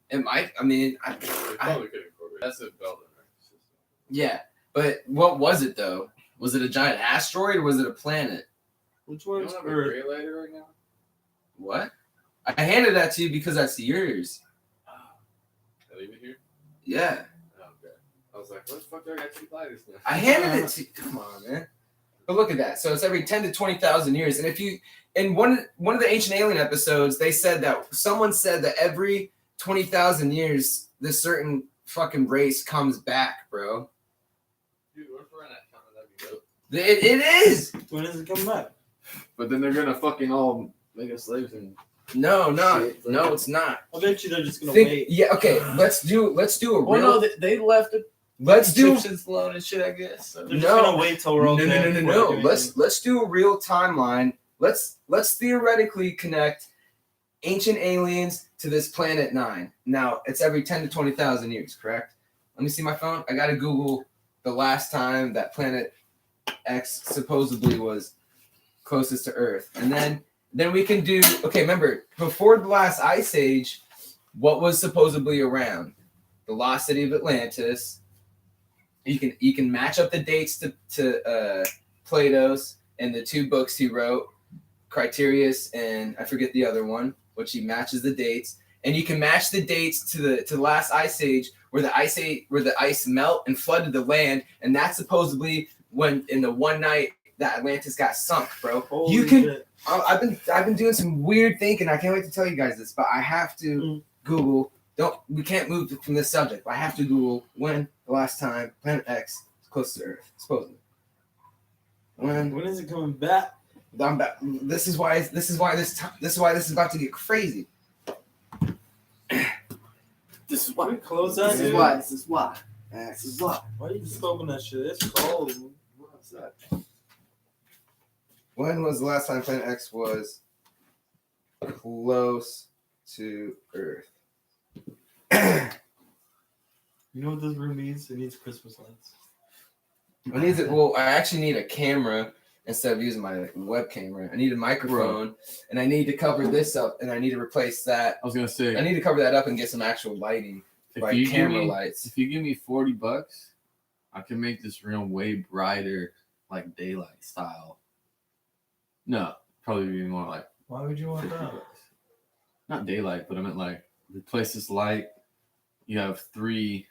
It might. I mean, We probably could incorporate. That's a belt in our system. yeah. But what was it though? Was it a giant asteroid or was it a planet? Which You one's don't have a Earth? gray lighter right now? What? I handed that to you because that's yours. I leave it here? Yeah. Oh, okay. I was like, what the fuck do I got 2 lighters now? I handed it to you. Come on, man. But look at that. So it's every 10 to 20,000 years. And if you, in one of the Ancient Alien episodes, they said that someone said that every 20,000 years, this certain fucking race comes back, bro. Dude, what if we're in that time? That'd be dope. It is. When does it come back? But then they're gonna fucking all make us slaves and No, it's not. I bet you they're just gonna wait. Yeah, okay. Let's do a real. well, no, they left the let's do. Egyptians alone and shit. I guess. So. They're just No. gonna wait till we're all dead. No. Let's do a real timeline. Let's theoretically connect Ancient Aliens to this Planet 9. Now it's every 10 to 20,000 years, correct? Let me see my phone. I gotta Google the last time that Planet X supposedly was closest to Earth, and then we can do. Okay, remember before the last ice age, what was supposedly around? The lost city of Atlantis. You can match up the dates to Plato's and the 2 books he wrote, Criterius and I forget the other one, which he matches the dates, and you can match the dates to the last ice age where the ice melt and flooded the land, and that's supposedly when in the one night that Atlantis got sunk, bro. Holy you can. shit. I've been doing some weird thinking. I can't wait to tell you guys this, but I have to Google. We can't move from this subject. But I have to Google when the last time Planet X is close to Earth, supposedly. When is it coming back? I'm back. This is why this is about to get crazy. This is Can we close that, This is dude? why. This is why. This is why. Why are you just open that shit? It's cold. What's that? When was the last time Planet X was close to Earth? You know what this room needs? It needs Christmas lights. I need it. Well, I actually need a camera instead of using my web camera. I need a microphone, and I need to cover this up, and I need to replace that. I was gonna say, I need to cover that up and get some actual lighting, like camera lights. If you give me $40, I can make this room way brighter, like daylight style. No, probably be more like Why would you want that? not daylight, but I meant like replace this light. You have 3.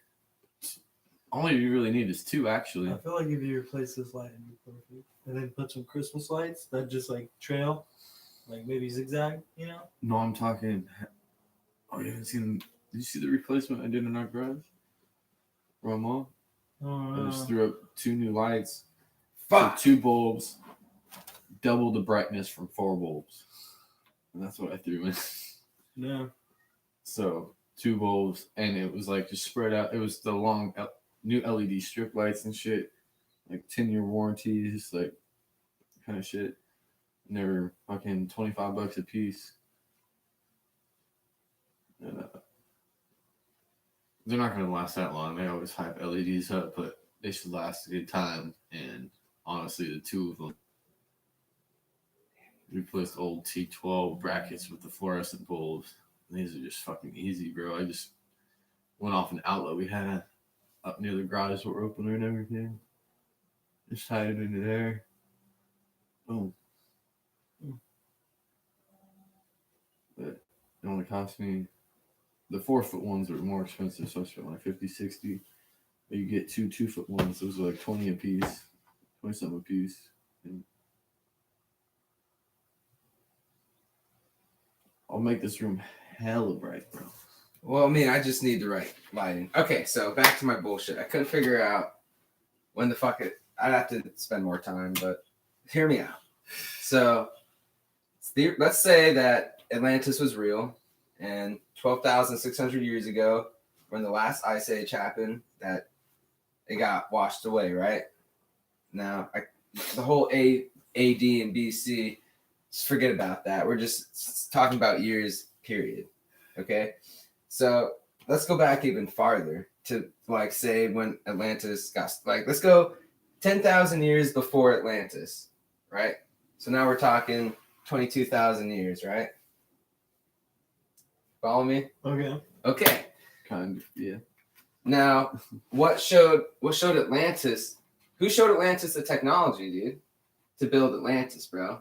All you really need is 2, actually. I feel like if you replace this light, it'd be perfect. And then put some Christmas lights that just like trail, like maybe zigzag, you know? No, I'm talking. Oh, you haven't seen? Did you see the replacement I did in our garage? Romo? I just threw up 2 new lights. Fuck. So 2 bulbs, double the brightness from 4 bulbs. And that's what I threw in. Yeah. So 2 bulbs, and it was like just spread out. It was the long new LED strip lights and shit, like 10-year warranties, like kind of shit. And they were fucking $25 a piece. And, they're not gonna last that long. They always hype LEDs up, but they should last a good time. And honestly, the 2 of them replaced old T12 brackets with the fluorescent bulbs. These are just fucking easy, bro. I just went off an outlet we had up near the garage door opener and everything. Just tied it into there. Boom. But it only cost me, the 4-foot ones are more expensive, so I spent like $50, $60. But you get 2 2-foot ones, those are like 20 a piece, 20 something a piece. And I'll make this room hella bright, bro. Well, I mean, I just need the right lighting. Okay, so back to my bullshit. I couldn't figure out when the fuck it. I'd have to spend more time, but hear me out. So, let's say that Atlantis was real, and 12,600 years ago, when the last ice age happened, that it got washed away, right? Now, the whole AD and BC, just forget about that. We're just talking about years, period. Okay? So let's go back even farther to, like, say when Atlantis got, like, let's go 10,000 years before Atlantis, right? So now we're talking 22,000 years, right? Follow me? Okay. Okay. Kind of, yeah. Now, what showed Atlantis? Who showed Atlantis the technology, dude, to build Atlantis, bro?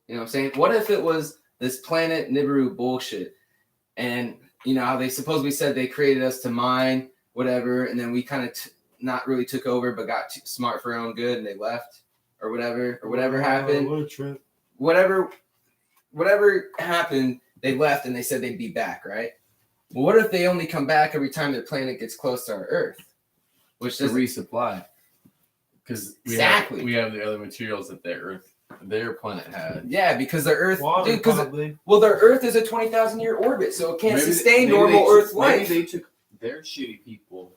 You know what I'm saying? What if it was this planet Nibiru bullshit? And, you know, how they supposedly said they created us to mine, whatever, and then we kind of not really took over, but got too smart for our own good, and they left, or whatever happened. What a trip. Whatever happened, they left, and they said they'd be back, right? Well, what if they only come back every time their planet gets close to our Earth? Which To doesn't resupply. Because Exactly. we have the other materials that their planet had. Yeah, because the Earth, Water, dude, because probably. well, their Earth is a 20,000-year orbit, so it can't Maybe sustain maybe normal Earth life. Maybe they took their shitty people,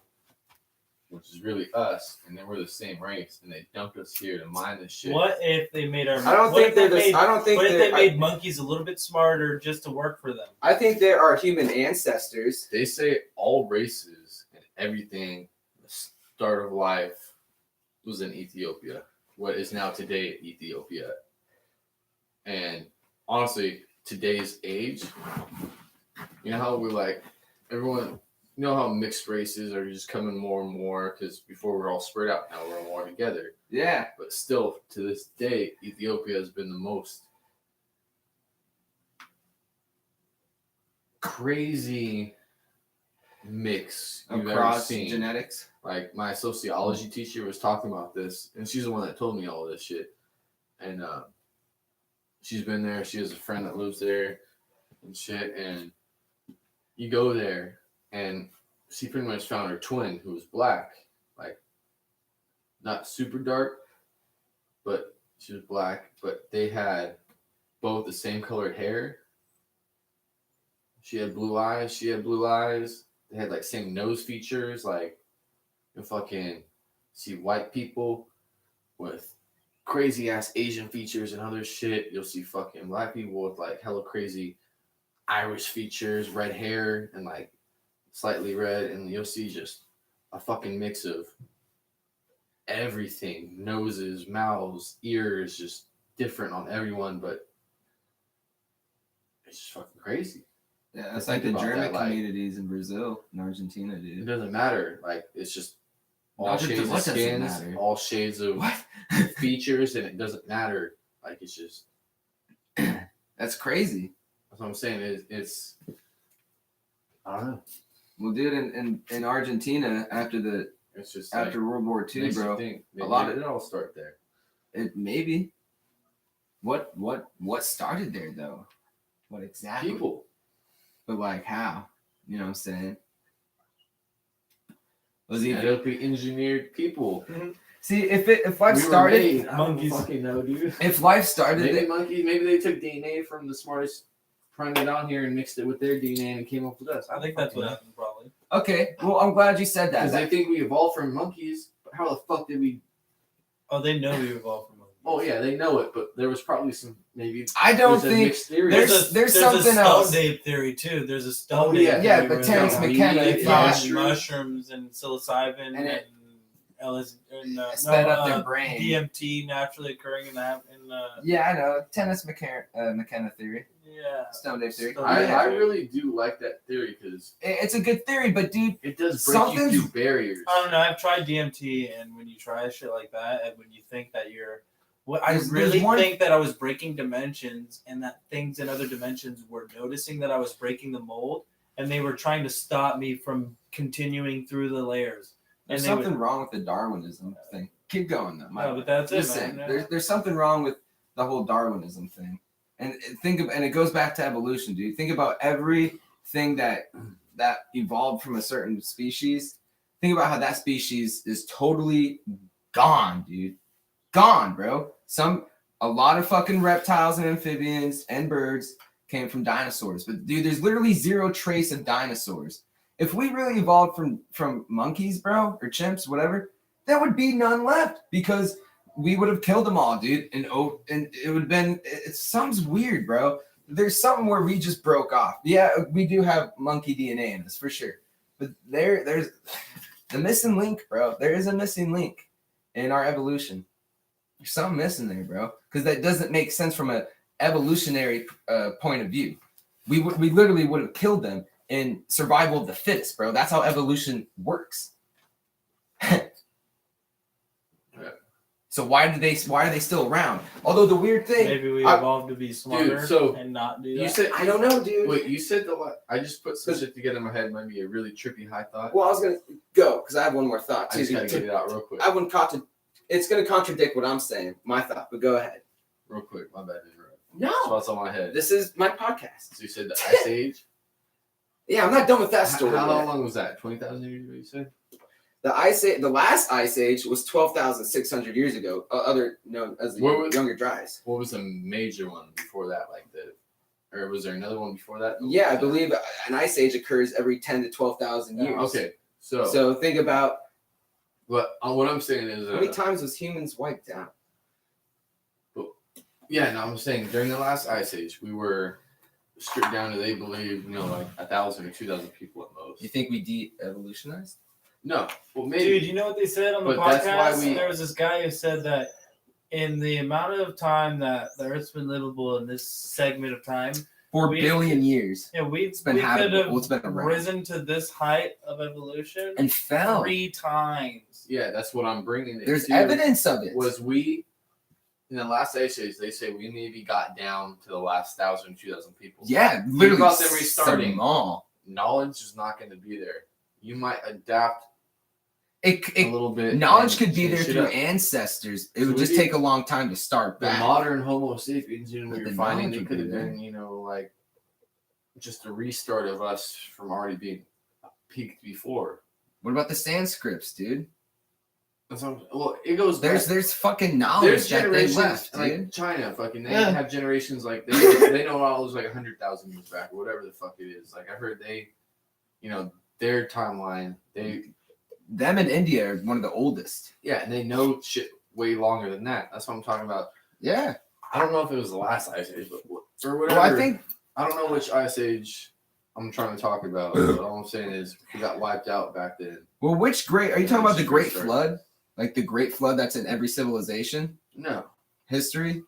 which is really us, and then we're the same race, and they dumped us here to mine this shit. What if they made our? I don't what think if they're they this. made- I don't think What if they they're. made monkeys a little bit smarter just to work for them? I think there are human ancestors. They say all races and everything, the start of life, was in Ethiopia. What is now today Ethiopia. And honestly, today's age, you know how we like everyone, you know how mixed races are just coming more and more, because before we're all spread out, now we're more together. Yeah, But still, to this day, Ethiopia has been the most crazy mix you've ever across seen. genetics. Like, my sociology teacher was talking about this, and she's the one that told me all this shit. And she's been there. She has a friend that lives there and shit. And you go there, and she pretty much found her twin, who was black, like not super dark, but she was black. But they had both the same colored hair. She had blue eyes. She had blue eyes. They had like same nose features. Like, you fucking see white people with crazy ass Asian features and other shit. You'll see fucking black people with like hella crazy Irish features, red hair, and like slightly red. And you'll see just a fucking mix of everything, noses, mouths, ears, just different on everyone, but it's just fucking crazy. Yeah, that's Think like the about German that, like- communities in Brazil and Argentina, It dude. doesn't matter. Like it's just all What shades doesn't of skins, matter? all shades of What? features, and it doesn't matter. Like it's just That's crazy. that's what I'm saying. It's I don't know. Well, dude, in Argentina after It's just like, after World War II, makes you bro, think, a lot maybe of- it all start there. it maybe. What started there though? What exactly? People. But like how? You know what I'm saying? Was he? Genetically engineered people. See, if life We were started, made- I don't monkeys. fucking know, dude. if life started, Maybe there, monkeys. Maybe they took DNA from the smartest primate on here and mixed it with their DNA and came up with us. I think that's what happened, probably. okay. Well, I'm glad you said that. Because they think we evolved from monkeys. But how the fuck did we? Oh, they know we evolved from monkeys. Oh yeah, they know it, but there was probably some maybe. I don't there's a think mixed theory. there's a something stone else. ape theory too. There's a stone Oh, ape yeah. Yeah, theory but where Terrence they McKenna they found- found mushrooms and psilocybin And and, it- LSD and sped up their brain. DMT naturally occurring in the Yeah, I know. Tennis McKenna theory, yeah. Stone Ape theory. Stone I Yeah. really do like that theory because It's a good theory, but dude, it does break you Something's- through barriers. I don't know. I've tried DMT, and when you try shit like that, and when you think that you're, what I There's really one- think that I was breaking dimensions, and that things in other dimensions were noticing that I was breaking the mold, and they were trying to stop me from continuing through the layers. there's And they would- something wrong with the Darwinism thing. Keep going though. No, but that's it, Just saying, man. there's something wrong with the whole Darwinism thing, and and it goes back to evolution, dude. Think about everything that evolved from a certain species. Think about how that species is totally gone, dude. Gone, bro. A lot of fucking reptiles and amphibians and birds came from dinosaurs, but dude, there's literally zero trace of dinosaurs. If we really evolved from monkeys, bro, or chimps, whatever, there would be none left because we would have killed them all, dude. And it would have been. It sounds weird, bro. There's something where we just broke off. Yeah, we do have monkey DNA in us for sure, but there's the missing link, bro. There is a missing link in our evolution. There's something missing there, bro, because that doesn't make sense from a evolutionary point of view. We literally would have killed them in survival of the fittest, bro. That's how evolution works. So why are they still around? Although the weird thing, Maybe we I- evolved to be smarter so and not do that. You said I don't know, dude. Wait, you said I just put some shit together in my head. Might be a really trippy high thought. Well, I was gonna go because I have one more thought I too. just gotta get it out real quick. I wouldn't it's gonna contradict what I'm saying, my thought. But go ahead. Real quick, my bad. Interrupt. No, That's what's on my head. this is my podcast. So you said the Ice Age. Yeah, I'm not done with that How story. yet. long was that? 20,000 years ago, you said? The last ice age was 12,600 years ago, other known as the What was- Younger Dryas. What was the major one before that? Or was there another one before that? Yeah, I believe an ice age occurs every 10 to 12,000 years. Okay, so So think about what I'm saying is, how many times was humans wiped out? yeah, no, I'm saying during the last Ice Age, we were stripped down to they believe, like 1,000 or 2,000 people at most. You think we de-evolutionized? No, well maybe. Dude, you know what they said on the But that's why podcast? we- There was this guy who said that in the amount of time that the Earth's been livable in this segment of time, 4 We- billion years. it's been we could habitable. have Well, it's been around. risen to this height of evolution And fell. 3 times. Yeah, that's what I'm bringing. It There's to. evidence of it. Was we in the last Ice Age? They say we maybe got down to the last 1,000, 2,000 people. Yeah, literally about them restarting. small. Knowledge is not going to be there. You might adapt It a little bit. knowledge and could be there change it through up. ancestors. It So would just maybe take a long time to start The back. modern Homo sapiens, we But were the finding knowledge it would could be have there. been, like just a restart of us from already being peaked before. What about the Sanscripts, dude? Well, it goes. There's back. fucking knowledge There's that they generations left, like dude. China, fucking they Yeah. have generations like they know all those like 100,000 years back or whatever the fuck it is. Like I heard their timeline. Them in India are one of the oldest. And they know shit way longer than that. That's what I'm talking about. Yeah. I don't know if it was the last Ice Age, but or whatever. Well, I think I don't know which Ice Age I'm trying to talk about. But all I'm saying is we got wiped out back then. which great are you talking about the Great Flood? Like the Great Flood that's in every civilization No. history?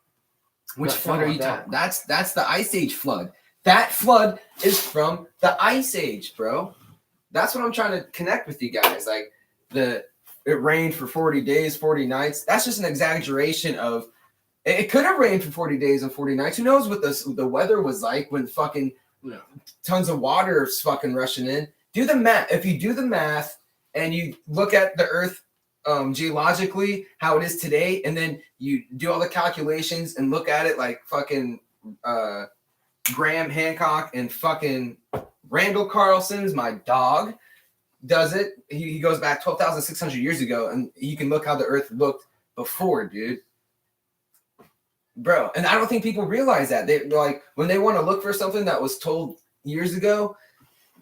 Which Not flood are talking you about talking? That's the Ice Age flood. That flood is from the Ice Age, bro. That's what I'm trying to connect with you guys. Like it rained for 40 days, 40 nights. That's just an exaggeration of it could have rained for 40 days and 40 nights. Who knows what the weather was like when fucking tons of water is fucking rushing in. Do the math. If you do the math and you look at the Earth geologically, how it is today, and then you do all the calculations and look at it like fucking Graham Hancock and fucking Randall Carlson's my dog does it. He goes back 12,600 years ago, and you can look how the Earth looked before, dude. Bro, and I don't think people realize that. They're like, when they want to look for something that was told years ago,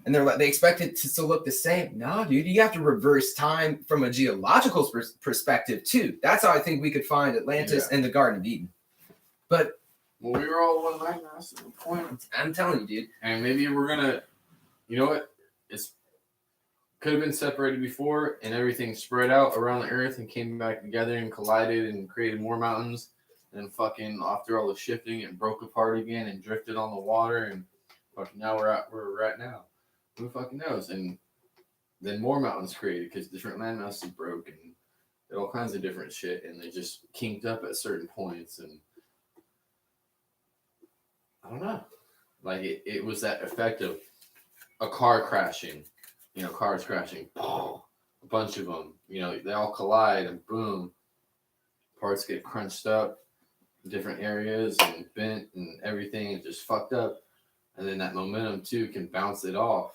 and they're like, they expect it to still look the same. Nah, dude, you have to reverse time from a geological perspective too. That's how I think we could find Atlantis and the Garden of Eden. But Well, we were all one landmass at the point. I'm telling you, dude. And maybe we're gonna, you know what? It's could have been separated before, and everything spread out around the Earth and came back together and collided and created more mountains. And fucking after all the shifting, it broke apart again and drifted on the water, and fucking now we're at where we're at now. Who fucking knows? And then more mountains created because different landmasses broke and did all kinds of different shit, and they just kinked up at certain points, and I don't know. Like it was that effect of a car crashing, cars crashing, a bunch of them, they all collide and boom, parts get crunched up in different areas and bent and everything is just fucked up. And then that momentum too can bounce it off.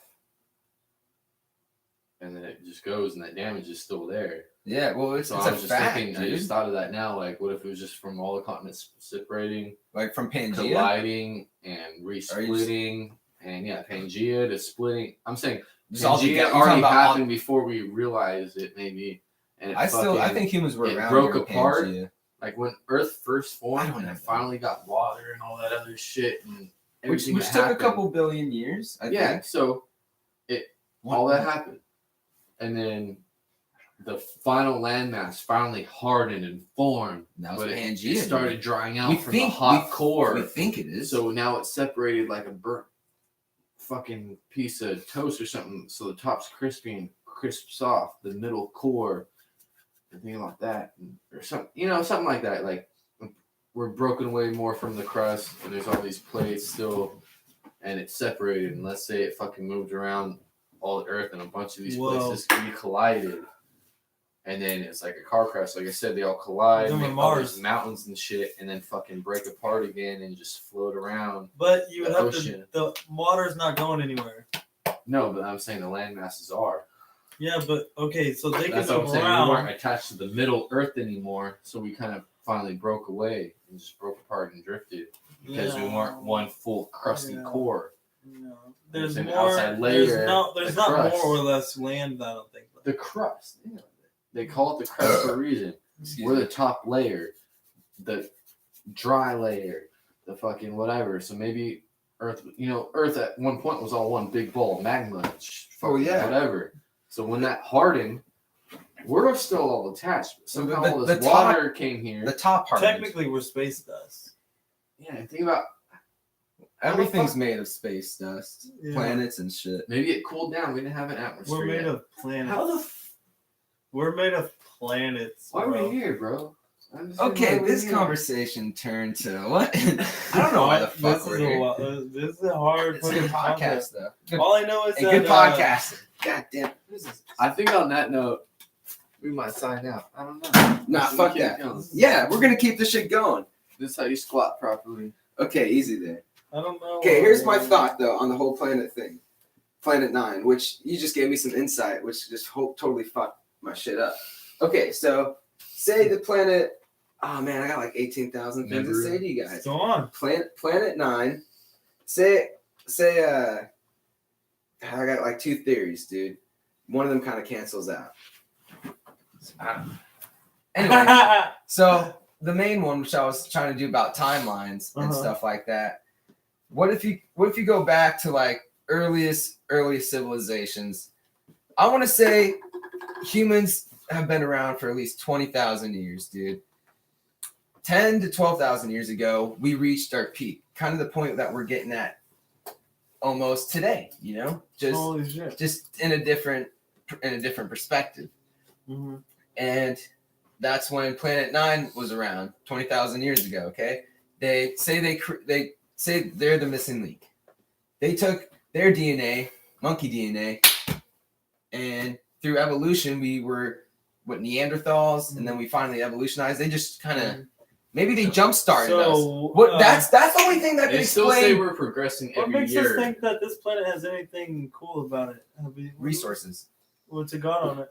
And then it just goes and that damage is still there. Yeah, well, it's So a I was just fact, thinking, I dude. just thought of that now. Like, what if it was just from all the continents separating, Like from Pangea. colliding, and re-splitting, and Pangea to splitting. I'm saying Just all Pangea together. You're already talking about happened before we realized it, maybe. And it I think humans were it around. broke during apart. Pangea. like when Earth first I formed don't and know. it finally got water and all that other shit and Which everything that took a happened. couple billion years, I think. So all that happened, and then the final landmass finally hardened and formed. That was But it Pangea. started drying out We from think- the hot we core. think it is. So now it's separated like a burnt fucking piece of toast or something. So the top's crispy and crisps off the middle core and things like that, or something, something like that. Like we're broken away more from the crust, and there's all these plates still, and it's separated. And let's say it fucking moved around all the Earth, and a bunch of these places collided. And then it's like a car crash. Like I said, they all collide, Them make and all Mars. these mountains and shit, and then fucking break apart again and just float around. But you would The have ocean. to. The water's not going anywhere. No, but I'm saying the land masses are. Yeah, but okay, so they can That's what I'm move saying. We around. weren't attached to the middle Earth anymore, so we kind of finally broke away and just broke apart and drifted because we weren't one full crusty Yeah. core. No. There's an more. outside layer, There's the not crust. more or less land. I don't think. The crust. Yeah. They call it the crust for a reason. Excuse We're me. the top layer, the dry layer, the fucking whatever. So maybe Earth, Earth at one point was all one big ball of magma. Oh, yeah. Whatever. So when that hardened, we're still all attached. But somehow The- all the this top- water came here. The top part. Technically, we're space dust. Yeah, and think about Everything's made of space dust, Yeah. planets and shit. maybe it cooled down. We didn't have an atmosphere. We're made yet. of planets. How the We're made of planets. why are bro. we here, bro? I'm just saying, Okay, why are we this here? conversation turned to what? I don't know why the fuck this we're is here. This is a hard. It's a good fucking podcast, though. Good, All I know is hey, that good podcasting. God damn. I think on that note, we might sign out. I don't know. Nah, Let's fuck keep that. going. Yeah, we're gonna keep this shit going. This is how you squat properly. Okay, easy there. I don't know. Okay, here's my thought though on the whole planet thing, Planet 9, which you just gave me some insight, which just totally fucked my shit up. Okay, so say the planet. Oh man, I got like 18,000 things to Never. say to you guys. Go on. Planet 9. Say I got like two theories, dude. One of them kind of cancels out. Anyway, so the main one, which I was trying to do about timelines and Uh-huh. stuff like that. What if you go back to like earliest civilizations? I want to say humans have been around for at least 20,000 years, dude. 10 to 12,000 years ago, we reached our peak, kind of the point that we're getting at almost today. You know, Holy shit. just in a different perspective. Mm-hmm. And that's when Planet Nine was around 20,000 years ago. Okay, they say they say they're the missing link. They took their DNA, monkey DNA, and through evolution, we were Neanderthals, and then we finally evolutionized. They just kind of maybe they jump started us. What that's the only thing that can They still say explain we're progressing What every makes year. us think that this planet has anything cool about it? resources. What's it got on it?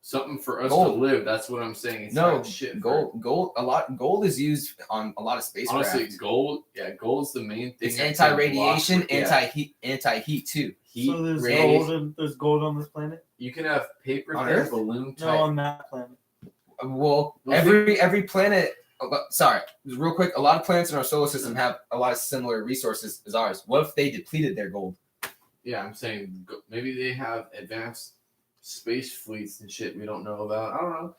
Something for us Gold. to live. That's what I'm saying. It's No, not shit. for- gold is used on a lot of spacecraft. Honestly, gold. Yeah, gold's the main thing. It's that's anti-radiation, been blocked. anti-heat too. Heat, So there's radiation. gold on this planet? You can have paper On thin Earth? balloon No, type. on that planet. Well, Well, every planet. Sorry, real quick. A lot of planets in our solar system have a lot of similar resources as ours. What if they depleted their gold? Yeah, I'm saying maybe they have advanced space fleets and shit we don't know about. I don't know.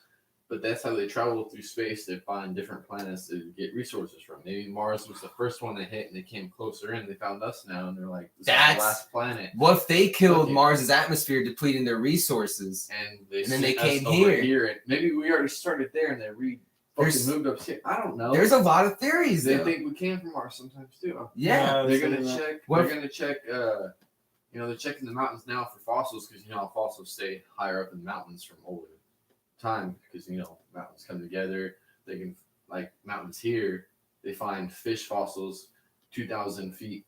But that's how they travel through space. They find different planets to get resources from. Maybe Mars was the first one they hit and they came closer in. They found us now and they're like, this is That's- the last planet. What if they killed Okay. Mars's atmosphere, depleting their resources? And then they sent us came over here. And maybe we already started there and they There's- moved up here. I don't know. There's a lot of theories. They Though. think we came from Mars sometimes too. Yeah. I've They're seen gonna that. check. What They're if- gonna check. They're checking the mountains now for fossils because you know how fossils stay higher up in the mountains from older time because mountains come together. They can mountains here. They find fish fossils 2,000 feet.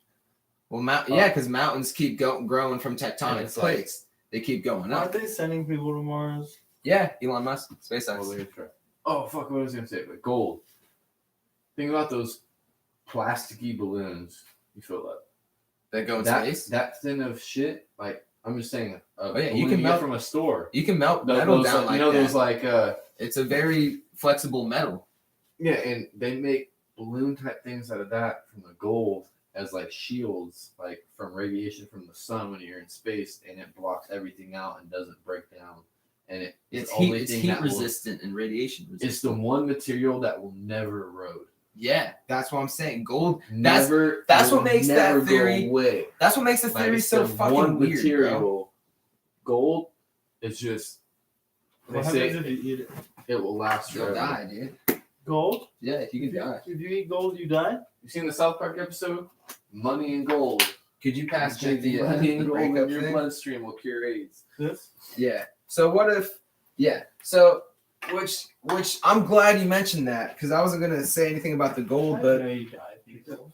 Well, because mountains keep growing from tectonic it's like- plates. They keep going Aren't up. they sending people to Mars? Yeah, Elon Musk, Well, SpaceX. they're gonna try. Oh fuck! What was I gonna say? But gold. Think about those plasticky balloons you fill up. That go in That space. that thin of shit. I'm just saying. Oh, yeah, you balloon can get melt- from a store. You can melt Those, metal down like that. those It's a very flexible metal. Yeah, and they make balloon type things out of that from the gold as shields, from radiation from the sun when you're in space, and it blocks everything out and doesn't break down. And It's the only heat, thing heat that will- resistant and radiation resistant. It's the one material that will never erode. Yeah, that's what I'm saying. Gold. That's Never. that's what will makes that never go theory- away. that's what makes the theory It's so the fucking one weird, material. bro. Gold is just. They What happens say if you eat it? it will last You'll forever. die, dude. Gold? Yeah, you If can die. you eat gold, you die? You seen the South Park episode? Money and gold. Could you pass me the Money and gold in breakup your thing? bloodstream will cure AIDS. This? Yeah. So what if? Yeah. So which I'm glad you mentioned that because I wasn't gonna say anything about the gold, but know you die. People.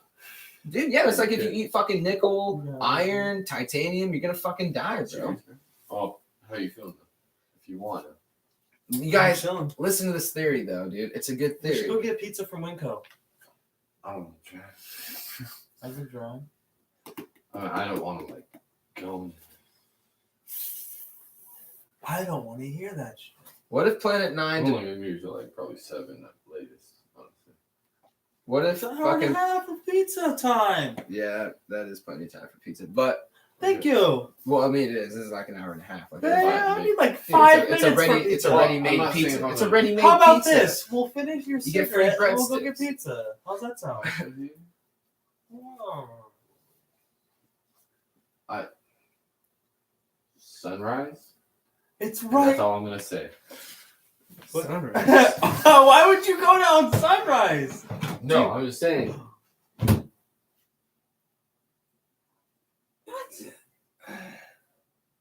dude, yeah, it's like if you eat fucking nickel, Yeah. iron, titanium, you're gonna fucking die, bro. Oh, how you feeling though? If you want to. You guys I'm chilling. listen to this theory though, dude. It's a good We should theory. go get pizza from Winco. I don't know. I can try. I don't want to go. I don't want to hear that shit. What if Planet I'm Nine? only gonna use probably 7 at latest. Honestly. What if It's an hour and a fucking? half of pizza time. Yeah, that is plenty of time for pizza. But Thank you. well, I mean, it is. This is like an hour and a half. Like, I need like Dude, 5 it's minutes a ready. for It's pizza. a Well, I'm ready-made not saying pizza. if I'm It's a gonna- ready-made How about pizza. this? We'll finish your You get free cigarette and we'll go get breadsticks. pizza. How's that sound? Oh. Sunrise. It's And right. That's all I'm gonna say. What? Sunrise. Why would you go down Sunrise? No, I'm just saying.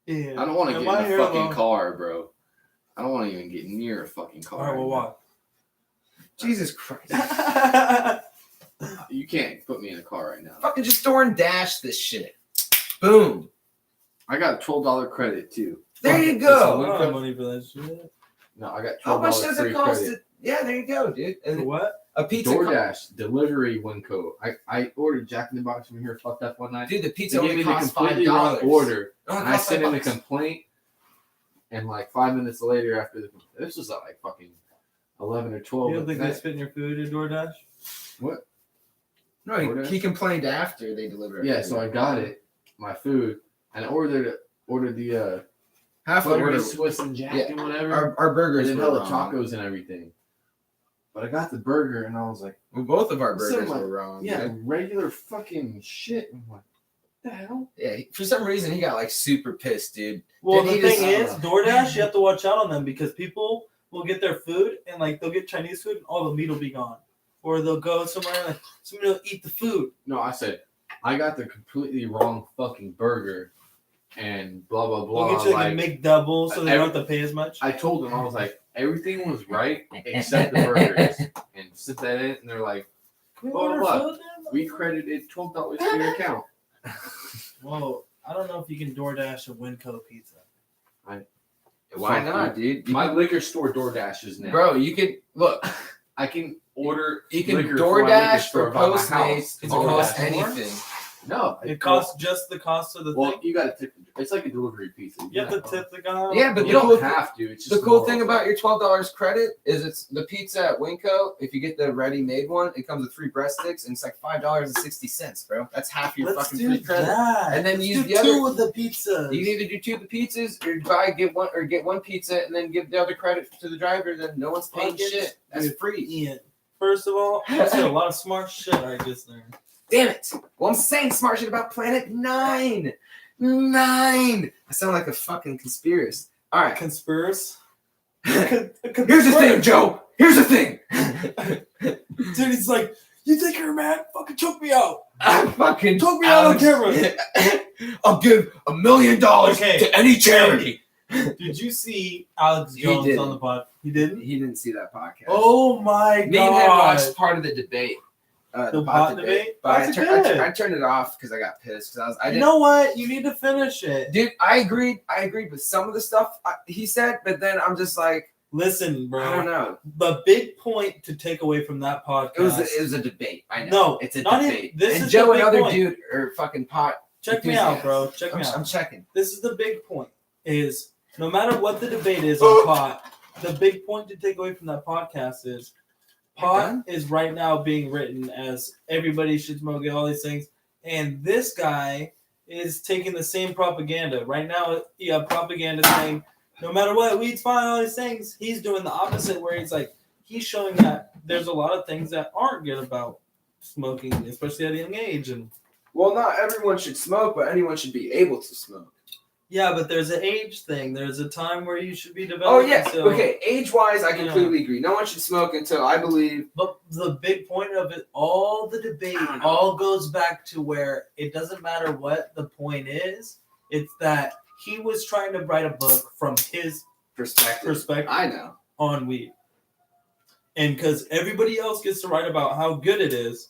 Yeah. I don't want to Am get I in a here fucking alone? car, bro. I don't want to even get near a fucking car. All right, well, walk. Jesus Christ! You can't put me in a car right now. Fucking just store and dash this shit. Boom. I got a $12 credit too. There you I go. don't have money for that shit. No, I got How much $12 does free it cost? credit. Yeah, there you go, dude. For And what? a pizza. DoorDash delivery Winco. I ordered Jack in the Box from here. Fucked up one night. Dude, the They pizza gave only me the costs completely wrong $5. order, It only and I costs sent in a $5. complaint. And 5 minutes later, after this was at fucking 11 or 12. You don't at think they night. spit in your food at DoorDash? What? No, DoorDash? he complained after they delivered it. Yeah, so I got it, my food, and I ordered the half of buttery it. Swiss and Jack Yeah. and whatever. Our burgers and were then hella wrong. tacos and everything. But I got the burger and I was like, Well, both of our Some burgers like- were wrong. yeah, dude. regular fucking shit. I'm like, what the hell? Yeah. For some reason, he got like super pissed, dude. Well, Didn't the he thing just- is, DoorDash, you have to watch out on them because people will get their food and like they'll get Chinese food and all the meat will be gone, or they'll go somewhere and like somebody will eat the food. No, I said, I got the completely wrong fucking burger and blah, blah, blah. They'll get you like, like, a McDouble so they don't have to pay as much. I told them, I was like, everything was right except the burgers. And sent that in and they're like, Can we blah, order blah. food then? we credited $12 to your account. Whoa, I don't know if you can DoorDash a Winco pizza. Why Fuck not, dude? My liquor store DoorDashes now. Bro, you could look. I can order You can liquor from my liquor DoorDash store or by my Postmates. house. It Oh, costs that's more? anything. No, It costs just the cost of the Well, thing. you gotta tip. It's like a delivery pizza. You have to tip the guy. Yeah, but You the don't cool, have to. It's just the cool more thing of about your $12 credit is it's the pizza at Winco. If you get the ready-made one, it comes with free breadsticks and it's like $5.60, bro. That's half your Let's fucking do free credit. that. And then Let's use do the other- two of the pizzas. You can either do two of the pizzas or get one pizza and then give the other credit to the driver. Then no one's paying Fuck it. shit. That's Dude. free. Ian, first of all, I said a lot of smart shit I just learned. Damn it! Well, I'm saying smart shit about Planet 9. 9. I sound like a fucking conspiracy. All right. Conspiracy. Here's the thing, Joe. Here's the thing. Dude, he's like, you think you're mad? Fucking choke me out. I fucking Choke me out on Alex- camera. I'll give $1 million Okay. to any charity. Did you see Alex He Jones didn't. on the pod? He didn't? He didn't see that podcast. Oh my Me and him god. watched part of the debate. The pot debate? But I, That's tur- good. I turned it off because I got pissed. Because I You didn't. know what? You need to finish it. Dude, I agreed with some of the stuff he said, but then I'm just like, Listen, bro. I don't know. The big point to take away from that podcast. It was a debate. I know. No, it's a not debate. even- this and is Joe the and big other point. dude are fucking pot. Check me out, bro. enthusiasts. Check me out. I'm checking. This is the big point. Is no matter what the debate is on pot, the big point to take away from that podcast is pot is right now being written as everybody should smoke it, all these things, and this guy is taking the same propaganda. Right now, you have propaganda saying no matter what, weed's fine, all these things. He's doing the opposite, where he's like he's showing that there's a lot of things that aren't good about smoking, especially at a young age, and Well, not everyone should smoke, but anyone should be able to smoke. yeah, but there's an age thing. There's a time where you should be Oh developing. yeah. So, Okay. Age-wise, I completely agree. No one should smoke until I believe. But the big point of it, all the debate, I don't know. all goes back to where it doesn't matter what the point is. It's that he was trying to write a book from his perspective I know. on weed. And because everybody else gets to write about how good it is.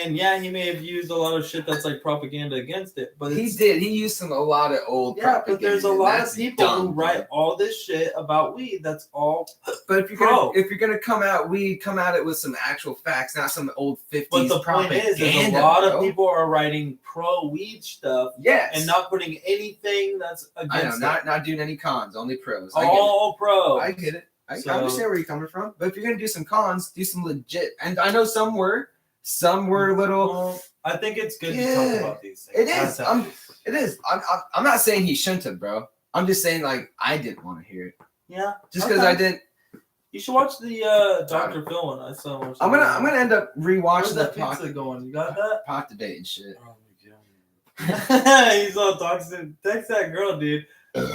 And yeah, he may have used a lot of shit that's like propaganda against it. But He it's, did. He used a lot of old. yeah, but there's a propaganda, lot and of that's people who dumb, write dude. all this shit about weed. That's all. But if you're Bro. gonna come at it with some actual facts, not some old 50s But the point is a propaganda, lot of bro. people are writing pro weed stuff Yes. and not putting anything that's I know, against not doing any cons, only pros. it. All pro. I get it. I So- understand where you're coming from. But if you're gonna do some cons, do some legit. And I know some were little. Well, I think it's good to Yeah. talk about these things. It is. That's how It is. I'm not saying he shouldn't have, bro. I'm just saying like I didn't want to hear it yeah. just because Okay. I didn't. You should watch the Dr. Phil one. I saw one. I'm gonna end up Where's rewatching that that pizza going? You got that? pot debate and shit. He's all toxic. Text that girl, dude.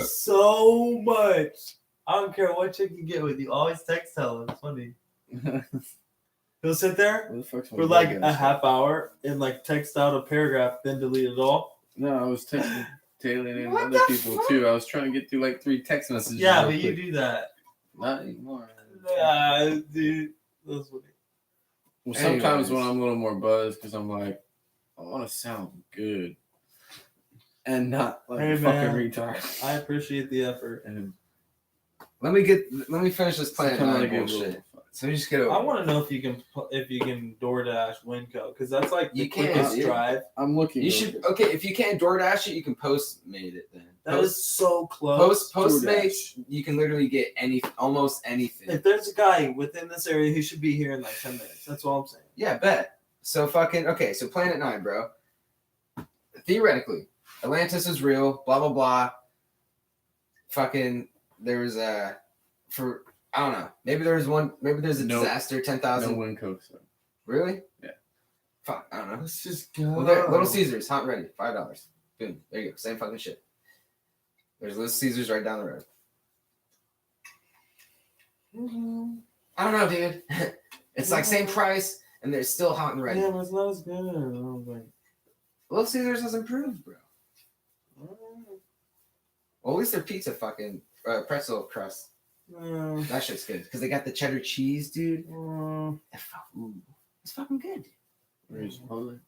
So much. I don't care what chick you get with. You always text her. It's funny. He'll sit there for like a half hour and like text out a paragraph, then delete it all. No, I was texting Taylor and What other the people fuck? too. I was trying to get through like 3 text messages. Yeah, real but you quick. do that. Not anymore. Yeah, dude. That's funny. Well, sometimes Anyways. when I'm a little more buzzed, because I'm like, I want to sound good, and not like Hey, a fucking man. retard. I appreciate the effort. And Let me finish this Planet kinda 9 like a bullshit. little- So we just get over. I want to know if you can DoorDash Winco because that's like the You can, quickest dude. drive. I'm looking. You should okay if you can't DoorDash it, you can Postmate it then. That is so close. Postmates, you can literally get almost anything. If there's a guy within this area, he should be here in like 10 minutes. That's all I'm saying. Yeah, bet. So fucking okay. So Planet 9, bro. Theoretically, Atlantis is real. Blah blah blah. fucking there was a for I don't know. Maybe there was one. Maybe there's a No- disaster. 10,000. No win Coke. So. Really? Yeah. Fuck. I don't know. Let's just go. Well, there, Little Caesars, hot and ready, $5. Boom. There you go. Same fucking shit. There's Little Caesars right down the road. I don't know, dude. It's like same price, and they're still hot and ready. Yeah, but it's not as good. I don't think. Little Caesars has improved, bro. Well, at least their pizza fucking pretzel crust. No. That shit's good because they got the cheddar cheese, dude. Mm, Ooh, it's fucking good. Where's Chipotle?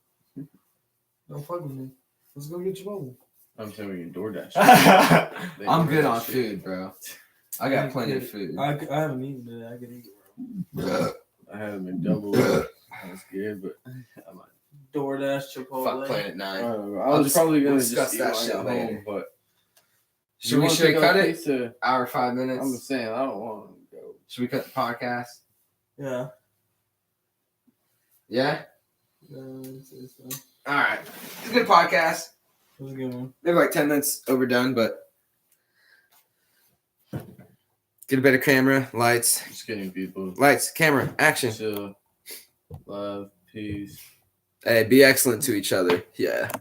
don't fuck with me. Let's go get Chipotle. I'm saying we can DoorDash. They I'm DoorDash good on shit. food, bro. I got plenty of food. I haven't eaten today. I could eat, bro. I haven't been double. That's good, but I'm like, DoorDash, Chipotle. Fuck Planet I 9. don't know. I I'll was just- probably we'll gonna discuss just eat that mine shit at later. home, but Should we cut it? Pizza? Hour 5 minutes. I'm just saying I don't want to go. Should we cut the podcast? Yeah. Yeah. I'd say so. All right. It's a good podcast. It was a good one. Maybe like 10 minutes overdone, but get a better camera, lights, Just kidding, people. camera, action. Chill, love, peace. Hey, be excellent to each other. Yeah.